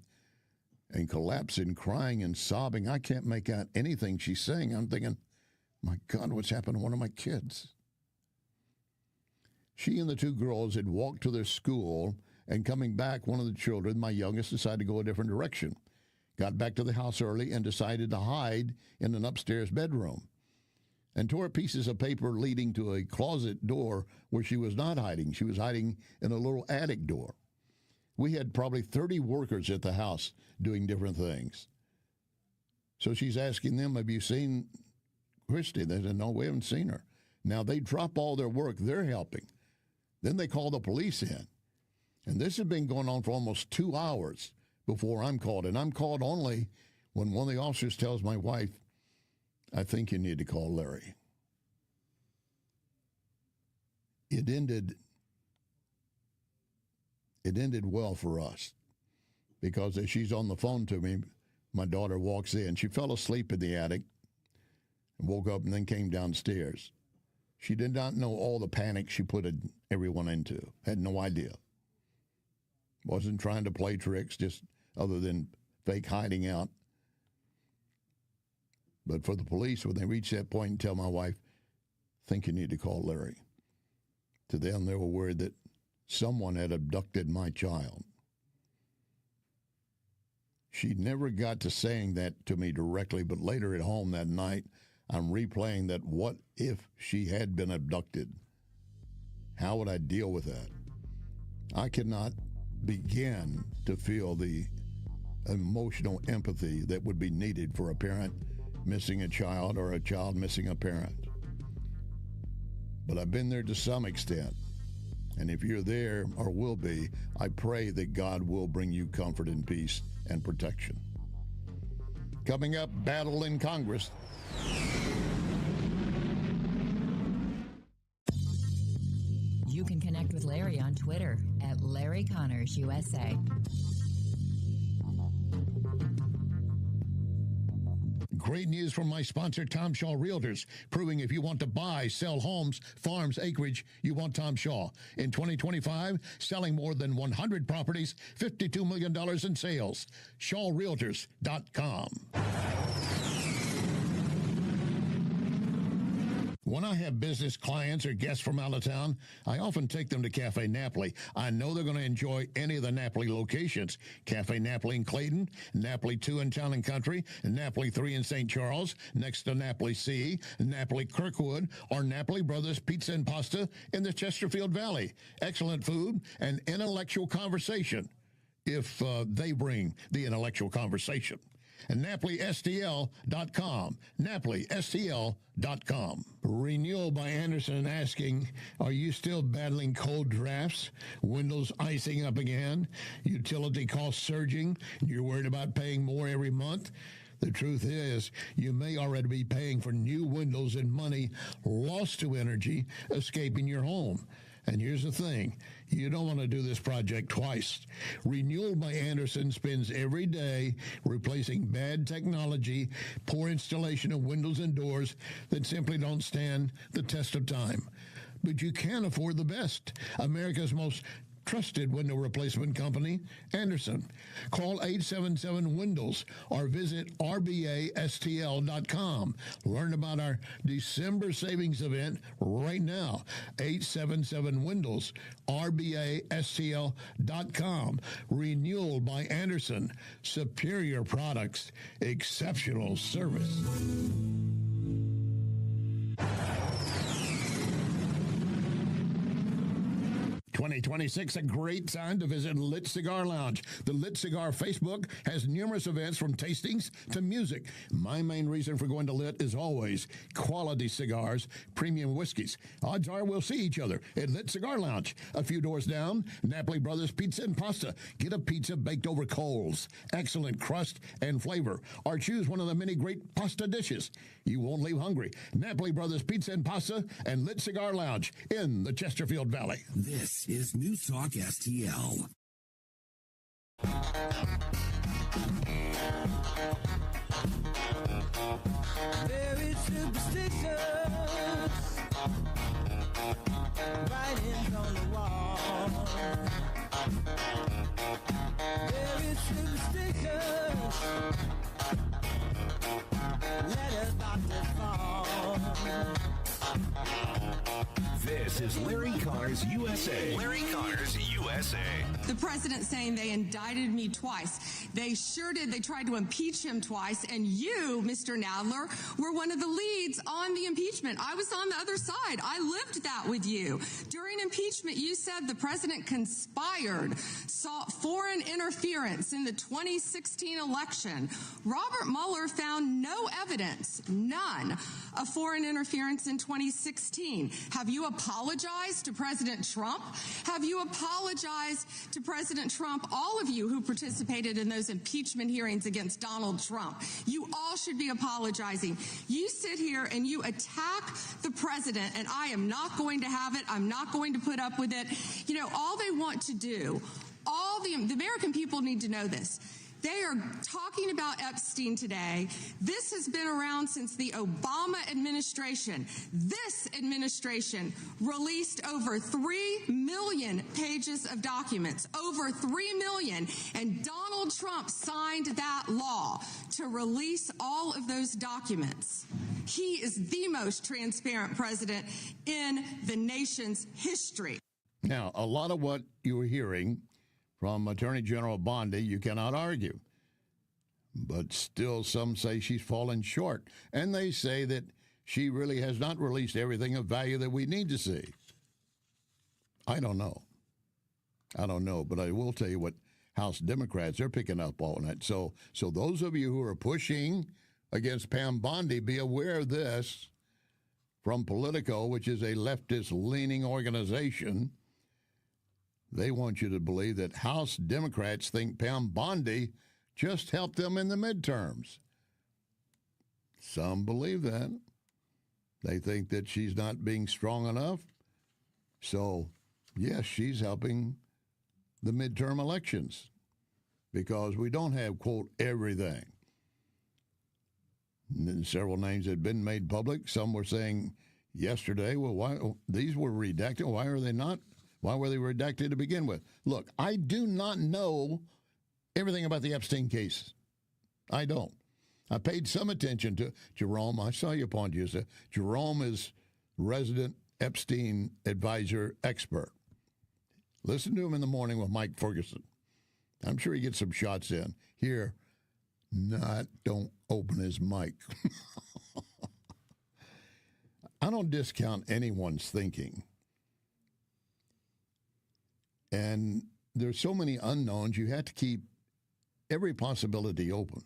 and collapse and crying and sobbing. I can't make out anything she's saying. I'm thinking, my God, what's happened to one of my kids? She and the 2 girls had walked to their school, and coming back, one of the children, my youngest, decided to go a different direction. Got back to the house early and decided to hide in an upstairs bedroom and tore pieces of paper leading to a closet door where she was not hiding. She was hiding in a little attic door. We had probably 30 workers at the house doing different things. So she's asking them, have you seen Christy? They said, no, we haven't seen her. Now they drop all their work. They're helping. Then they call the police in. And this has been going on for almost 2 hours before I'm called. And I'm called only when one of the officers tells my wife, I think you need to call Larry. It ended well for us because as she's on the phone to me, my daughter walks in. She fell asleep in the attic and woke up and then came downstairs. She did not know all the panic she put everyone into. Had no idea. Wasn't trying to play tricks, just other than fake hiding out. But for the police, when they reach that point and tell my wife, think you need to call Larry. To them, they were worried that someone had abducted my child. She never got to saying that to me directly, but later at home that night, I'm replaying that what if she had been abducted? How would I deal with that? I cannot begin to feel the emotional empathy that would be needed for a parent missing a child or a child missing a parent. But I've been there to some extent. And if you're there or will be, I pray that God will bring you comfort and peace and protection. Coming up, battle in Congress. You can connect with Larry on Twitter at Larry Connors USA. Great news from my sponsor, Tom Shaw Realtors, proving if you want to buy, sell homes, farms, acreage, you want Tom Shaw. In 2025, selling more than 100 properties, $52 million in sales. ShawRealtors.com. When I have business clients or guests from out of town, I often take them to Cafe Napoli. I know they're going to enjoy any of the Napoli locations. Cafe Napoli in Clayton, Napoli 2 in Town and Country, Napoli 3 in St. Charles, next to Napoli C, Napoli Kirkwood, or Napoli Brothers Pizza and Pasta in the Chesterfield Valley. Excellent food and intellectual conversation, if they bring the intellectual conversation. And NapoliSTL.com. NapoliSTL.com. Renewal by Anderson asking, are you still battling cold drafts? Windows icing up again? Utility costs surging? You're worried about paying more every month? The truth is, you may already be paying for new windows and money lost to energy escaping your home. And here's the thing, you don't want to do this project twice. Renewal by Anderson spends every day replacing bad technology, poor installation of windows and doors that simply don't stand the test of time. But you can afford the best. America's most trusted window replacement company, Anderson. Call 877-WINDOWS or visit rbastl.com. Learn about our December savings event right now. 877-WINDOWS, rbastl.com. Renewal by Anderson. Superior products, exceptional service. 2026, a great time to visit Lit Cigar Lounge. The Lit Cigar Facebook has numerous events from tastings to music. My main reason for going to Lit is always quality cigars, premium whiskeys. Odds are we'll see each other at Lit Cigar Lounge. A few doors down, Napoli Brothers Pizza and Pasta. Get a pizza baked over coals. Excellent crust and flavor. Or choose one of the many great pasta dishes. You won't leave hungry. Napoli Brothers Pizza and Pasta and Lit Cigar Lounge in the Chesterfield Valley. This is News Talk STL. Very superstitious, writings on the wall. Very superstitious, letters about to fall. This is Larry Connors USA. Larry Connors USA. The president saying they indicted me twice. They sure did. They tried to impeach him twice. And you, Mr. Nadler, were one of the leads on the impeachment. I was on the other side. I lived that with you. During impeachment, you said the president conspired, sought foreign interference in the 2016 election. Robert Mueller found no evidence, none, of foreign interference in 2016. Have you apologized to President Trump? Have you apologized to President Trump, all of you who participated in those impeachment hearings against Donald Trump? You all should be apologizing. You sit here and you attack the president, and I am not going to have it. I'm not going to put up with it. You know, all they want to do, all the American people need to know this. They are talking about Epstein today. This has been around since the Obama administration. This administration released over 3 million pages of documents, over 3 million. And Donald Trump signed that law to release all of those documents. He is the most transparent president in the nation's history. Now, a lot of what you were hearing from Attorney General Bondi, you cannot argue. But still, some say she's fallen short. And they say that she really has not released everything of value that we need to see. I don't know. But I will tell you what House Democrats are picking up on it. So those of you who are pushing against Pam Bondi, be aware of this from Politico, which is a leftist-leaning organization. They want you to believe that House Democrats think Pam Bondi just helped them in the midterms. Some believe that. They think that she's not being strong enough. So, yes, she's helping the midterm elections because we don't have, quote, everything. And several names had been made public. Some were saying yesterday, well, why these were redacted? Why are they not? Why were they redacted to begin with? Look, I do not know everything about the Epstein case. I don't. I paid some attention to Jerome. I saw you upon you. Jerome is resident Epstein advisor expert. Listen to him in the morning with Mike Ferguson. I'm sure he gets some shots in. Here, don't open his mic. I don't discount anyone's thinking. And there's so many unknowns, you have to keep every possibility open.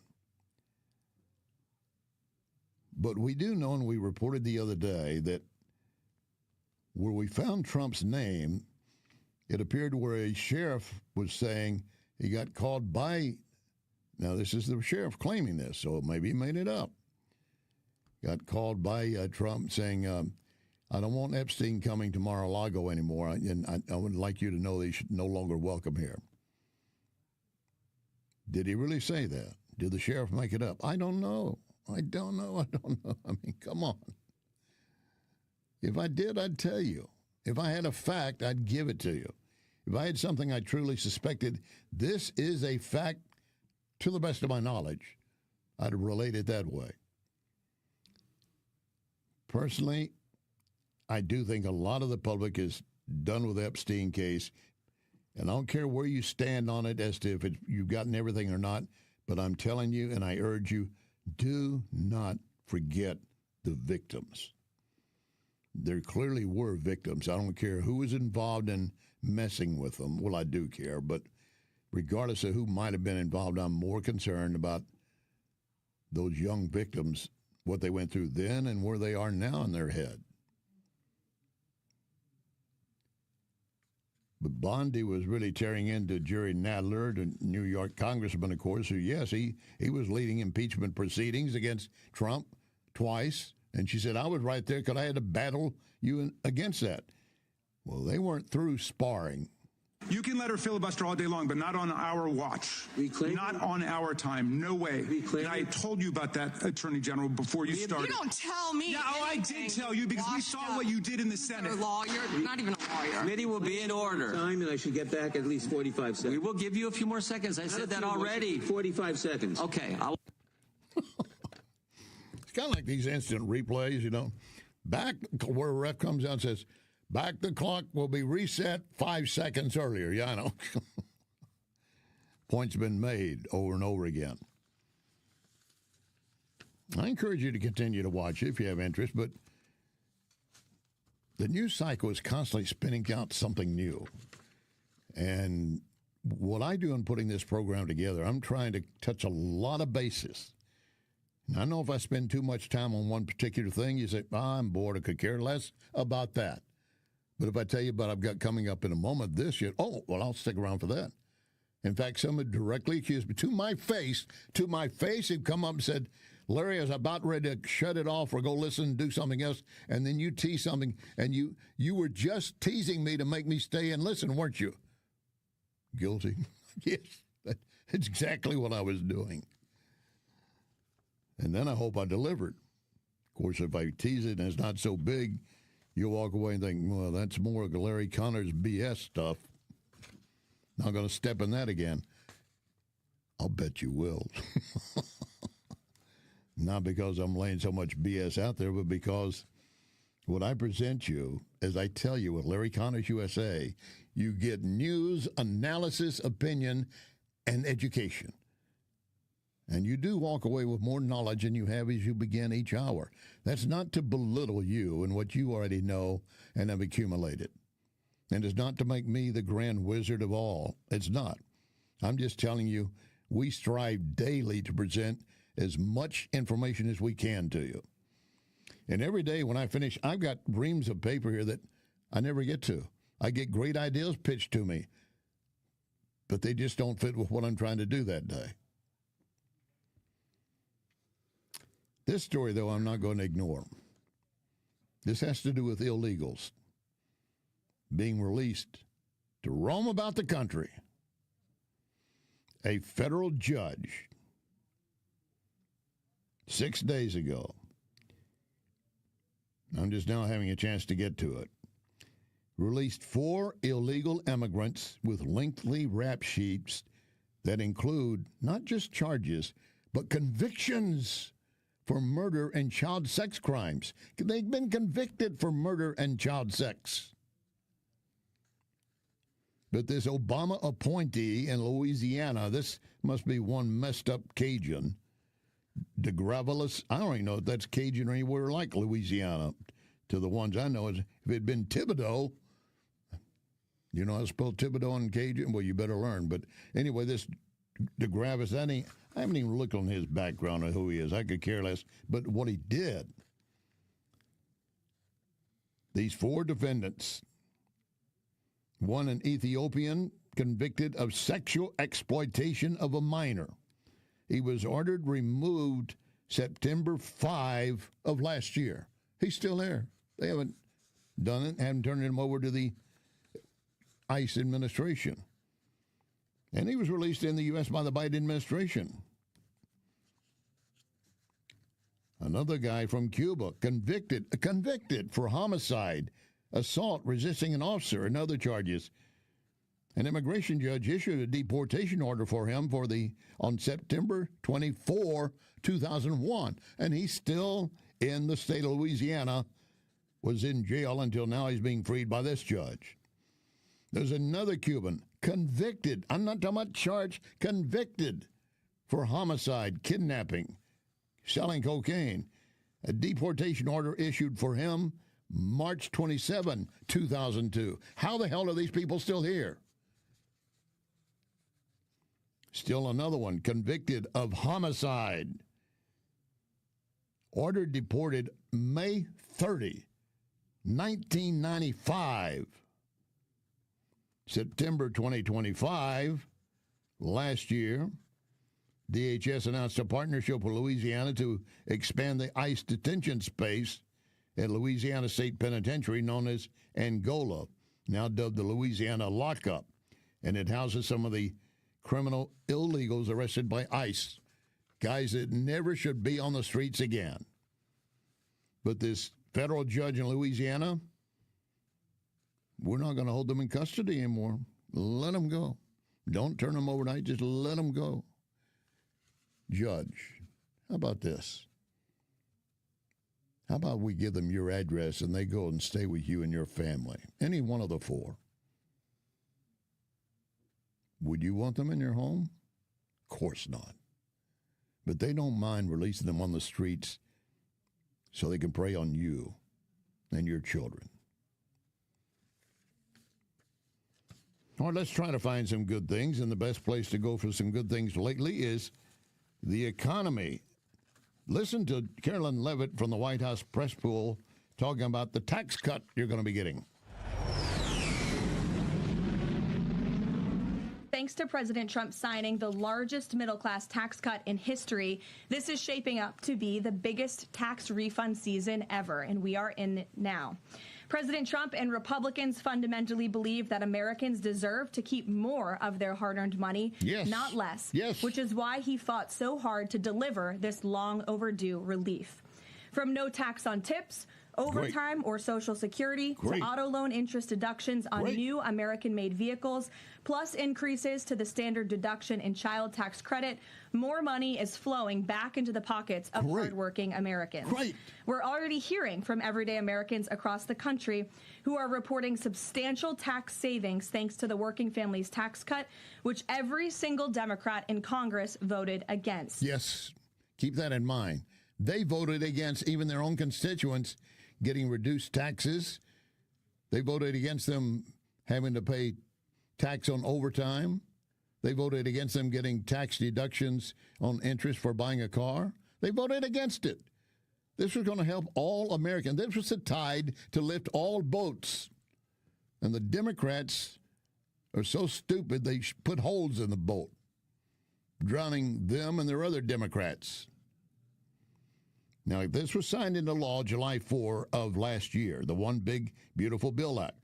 But we do know, and we reported the other day, that where we found Trump's name, it appeared where a sheriff was saying he got called by, now this is the sheriff claiming this, so maybe he made it up, got called by Trump saying, I don't want Epstein coming to Mar-a-Lago anymore, and I would like you to know that you should no longer welcome here. Did he really say that? Did the sheriff make it up? I don't know. I mean, come on. If I did, I'd tell you. If I had a fact, I'd give it to you. If I had something I truly suspected, this is a fact to the best of my knowledge, I'd relate it that way. Personally, I do think a lot of the public is done with the Epstein case, and I don't care where you stand on it as to if you've gotten everything or not, but I'm telling you, and I urge you, do not forget the victims. There clearly were victims. I don't care who was involved in messing with them. Well, I do care, but regardless of who might have been involved, I'm more concerned about those young victims, what they went through then and where they are now in their head. But Bondi was really tearing into Jerry Nadler, the New York congressman, of course, who, yes, he was leading impeachment proceedings against Trump twice. And she said, I was right there because I had to battle you against that. Well, they weren't through sparring. You can let her filibuster all day long, but not on our watch. Not on our time. No way. And I told you about that, Attorney General, before you started. You don't tell me. Yeah, I did tell you because we saw what you did in the Senate. You're a lawyer, not even a lawyer. Committee will be in order. Time, and I should get back at least 45 seconds. We will give you a few more seconds. I said that already. 45 seconds. Okay. It's kind of like these instant replays, you know. Back where a ref comes out and says, back the clock will be reset 5 seconds earlier. Yeah, I know. Points been made over and over again. I encourage you to continue to watch it if you have interest, but the news cycle is constantly spinning out something new. And what I do in putting this program together, I'm trying to touch a lot of bases. And I know if I spend too much time on one particular thing, you say, I'm bored, I could care less about that. But if I tell you about I've got coming up in a moment this year, I'll stick around for that. In fact, someone directly accused me to my face, he'd come up and said, Larry, I was about ready to shut it off or go listen and do something else, and then you tease something, and you were just teasing me to make me stay and listen, weren't you? Guilty. Yes, that's exactly what I was doing. And then I hope I delivered. Of course, if I tease it and it's not so big, you'll walk away and think, well, that's more of Larry Connors BS stuff. Not going to step in that again. I'll bet you will. Not because I'm laying so much BS out there, but because what I present you, as I tell you with Larry Connors USA, you get news, analysis, opinion, and education. And you do walk away with more knowledge than you have as you begin each hour. That's not to belittle you and what you already know and have accumulated. And it's not to make me the grand wizard of all. It's not. I'm just telling you, we strive daily to present as much information as we can to you. And every day when I finish, I've got reams of paper here that I never get to. I get great ideas pitched to me, but they just don't fit with what I'm trying to do that day. This story, though, I'm not going to ignore. This has to do with illegals being released to roam about the country. A federal judge 6 days ago, I'm just now having a chance to get to it, released 4 illegal immigrants with lengthy rap sheets that include not just charges, but convictions for murder and child sex crimes. They've been convicted for murder and child sex. But this Obama appointee in Louisiana, this must be one messed up Cajun, DeGravelis. I don't even know if that's Cajun or anywhere like Louisiana. To the ones I know, if it had been Thibodeau, you know how to spell Thibodeau in Cajun? Well, you better learn. But anyway, this DeGravelis, I haven't even looked on his background or who he is. I could care less. But what he did, these 4 defendants, one an Ethiopian convicted of sexual exploitation of a minor. He was ordered removed September 5 of last year. He's still there. They haven't done it, haven't turned him over to the ICE administration. And he was released in the U.S. by the Biden administration. Another guy from Cuba, convicted for homicide, assault, resisting an officer, and other charges. An immigration judge issued a deportation order for him on September 24, 2001. And he's still in the state of Louisiana, was in jail until now. He's being freed by this judge. There's another Cuban convicted. I'm not talking about charged, convicted for homicide, kidnapping, selling cocaine. A deportation order issued for him March 27, 2002. How the hell are these people still here? Still another one, convicted of homicide. Ordered deported May 30, 1995. September 2025, last year, DHS announced a partnership with Louisiana to expand the ICE detention space at Louisiana State Penitentiary, known as Angola, now dubbed the Louisiana Lockup, and it houses some of the criminal illegals arrested by ICE, guys that never should be on the streets again. But this federal judge in Louisiana, we're not going to hold them in custody anymore. Let them go. Don't turn them overnight, just let them go. Judge, how about this? How about we give them your address and they go and stay with you and your family? Any one of the 4. Would you want them in your home? Of course not. But they don't mind releasing them on the streets so they can prey on you and your children. All right, let's try to find some good things, and the best place to go for some good things lately is the economy. Listen to Carolyn Levitt from the White House press pool talking about the tax cut you're going to be getting. Thanks to President Trump signing the largest middle-class tax cut in history, this is shaping up to be the biggest tax refund season ever, and we are in it now. President Trump and Republicans fundamentally believe that Americans deserve to keep more of their hard-earned money, not less, which is why he fought so hard to deliver this long overdue relief. From no tax on tips, overtime or Social Security, to auto loan interest deductions on new American-made vehicles, plus increases to the standard deduction in child tax credit, more money is flowing back into the pockets of hardworking Americans. We're already hearing from everyday Americans across the country who are reporting substantial tax savings thanks to the Working Families Tax Cut, which every single Democrat in Congress voted against. Yes, keep that in mind. They voted against even their own constituents getting reduced taxes. They voted against them having to pay tax on overtime. They voted against them getting tax deductions on interest for buying a car. They voted against it. This was going to help all Americans. This was the tide to lift all boats. And the Democrats are so stupid they put holes in the boat, drowning them and their other Democrats. Now, this was signed into law July 4 of last year, the One Big Beautiful Bill Act.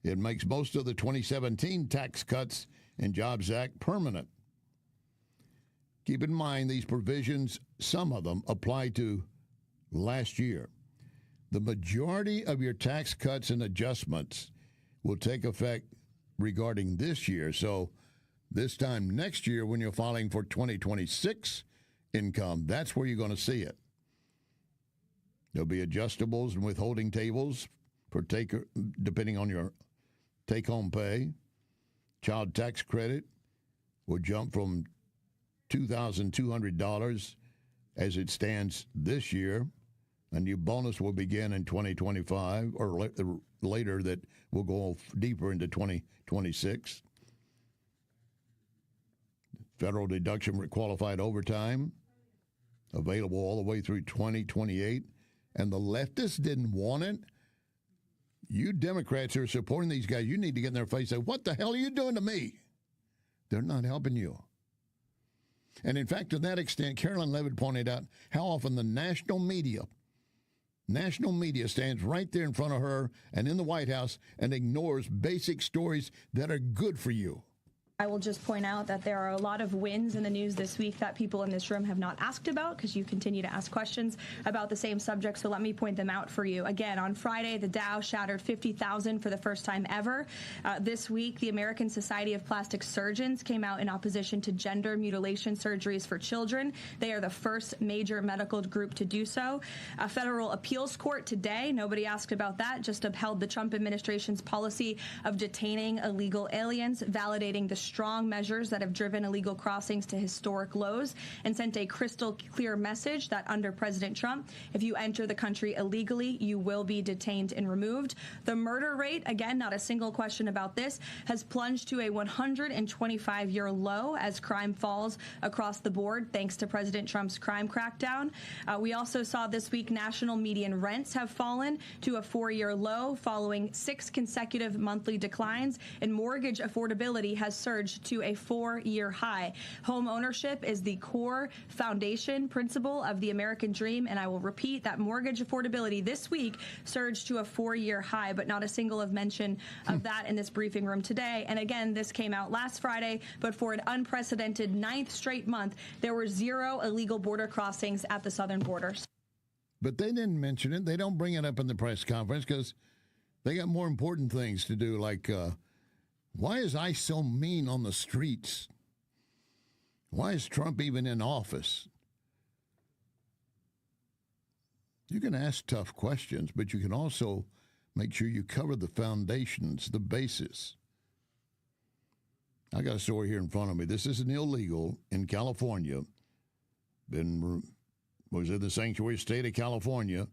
It makes most of the 2017 Tax Cuts and Jobs Act permanent. Keep in mind these provisions, some of them apply to last year. The majority of your tax cuts and adjustments will take effect regarding this year. So this time next year, when you're filing for 2026, income. That's where you're going to see it. There'll be adjustables and withholding tables for depending on your take-home pay. Child tax credit will jump from $2,200 as it stands this year. A new bonus will begin in 2025 or later that will go deeper into 2026. Federal deduction for qualified overtime available all the way through 2028. And the leftists didn't want it. You Democrats who are supporting these guys, you need to get in their face and say, what the hell are you doing to me? They're not helping you. And in fact, to that extent, Carolyn Levitt pointed out how often the national media stands right there in front of her and in the White House and ignores basic stories that are good for you. I will just point out that there are a lot of wins in the news this week that people in this room have not asked about because you continue to ask questions about the same subject, so let me point them out for you. Again, on Friday, the Dow shattered 50,000 for the first time ever. This week, the American Society of Plastic Surgeons came out in opposition to gender mutilation surgeries for children. They are the first major medical group to do so. A federal appeals court today, nobody asked about that, just upheld the Trump administration's policy of detaining illegal aliens, validating the strong measures that have driven illegal crossings to historic lows, and sent a crystal clear message that under President Trump, if you enter the country illegally, you will be detained and removed. The murder rate, again, not a single question about this, has plunged to a 125-year low as crime falls across the board thanks to President Trump's crime crackdown. We also saw this week national median rents have fallen to a 4-year low following 6 consecutive monthly declines, and mortgage affordability has surged to a 4-year high. Home ownership is the core foundation principle of the American dream, and I will repeat that mortgage affordability this week surged to a 4-year high, but not a single of mention of that in this briefing room today. And again, this came out last Friday, but for an unprecedented 9th straight month, there were 0 illegal border crossings at the southern borders. But they didn't mention it. They don't bring it up in the press conference because they got more important things to do, like why is ICE so mean on the streets? Why is Trump even in office? You can ask tough questions, but you can also make sure you cover the foundations, the basis. I got a story here in front of me. This isn't illegal in California. Was in the sanctuary state of California.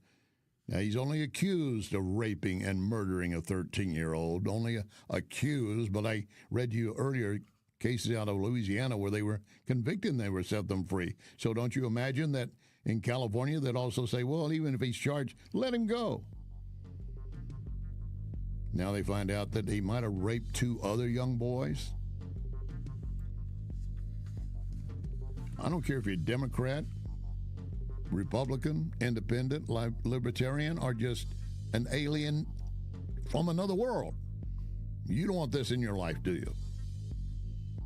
Now, he's only accused of raping and murdering a 13-year-old, only accused, but I read you earlier cases out of Louisiana where they were convicted and they were set them free. So don't you imagine that in California they'd also say, well, even if he's charged, let him go. Now they find out that he might have raped 2 other young boys. I don't care if you're Democrat, Republican, independent, libertarian, or just an alien from another world. You don't want this in your life, do you?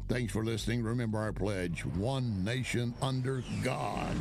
Thanks for listening. Remember our pledge, one nation under God.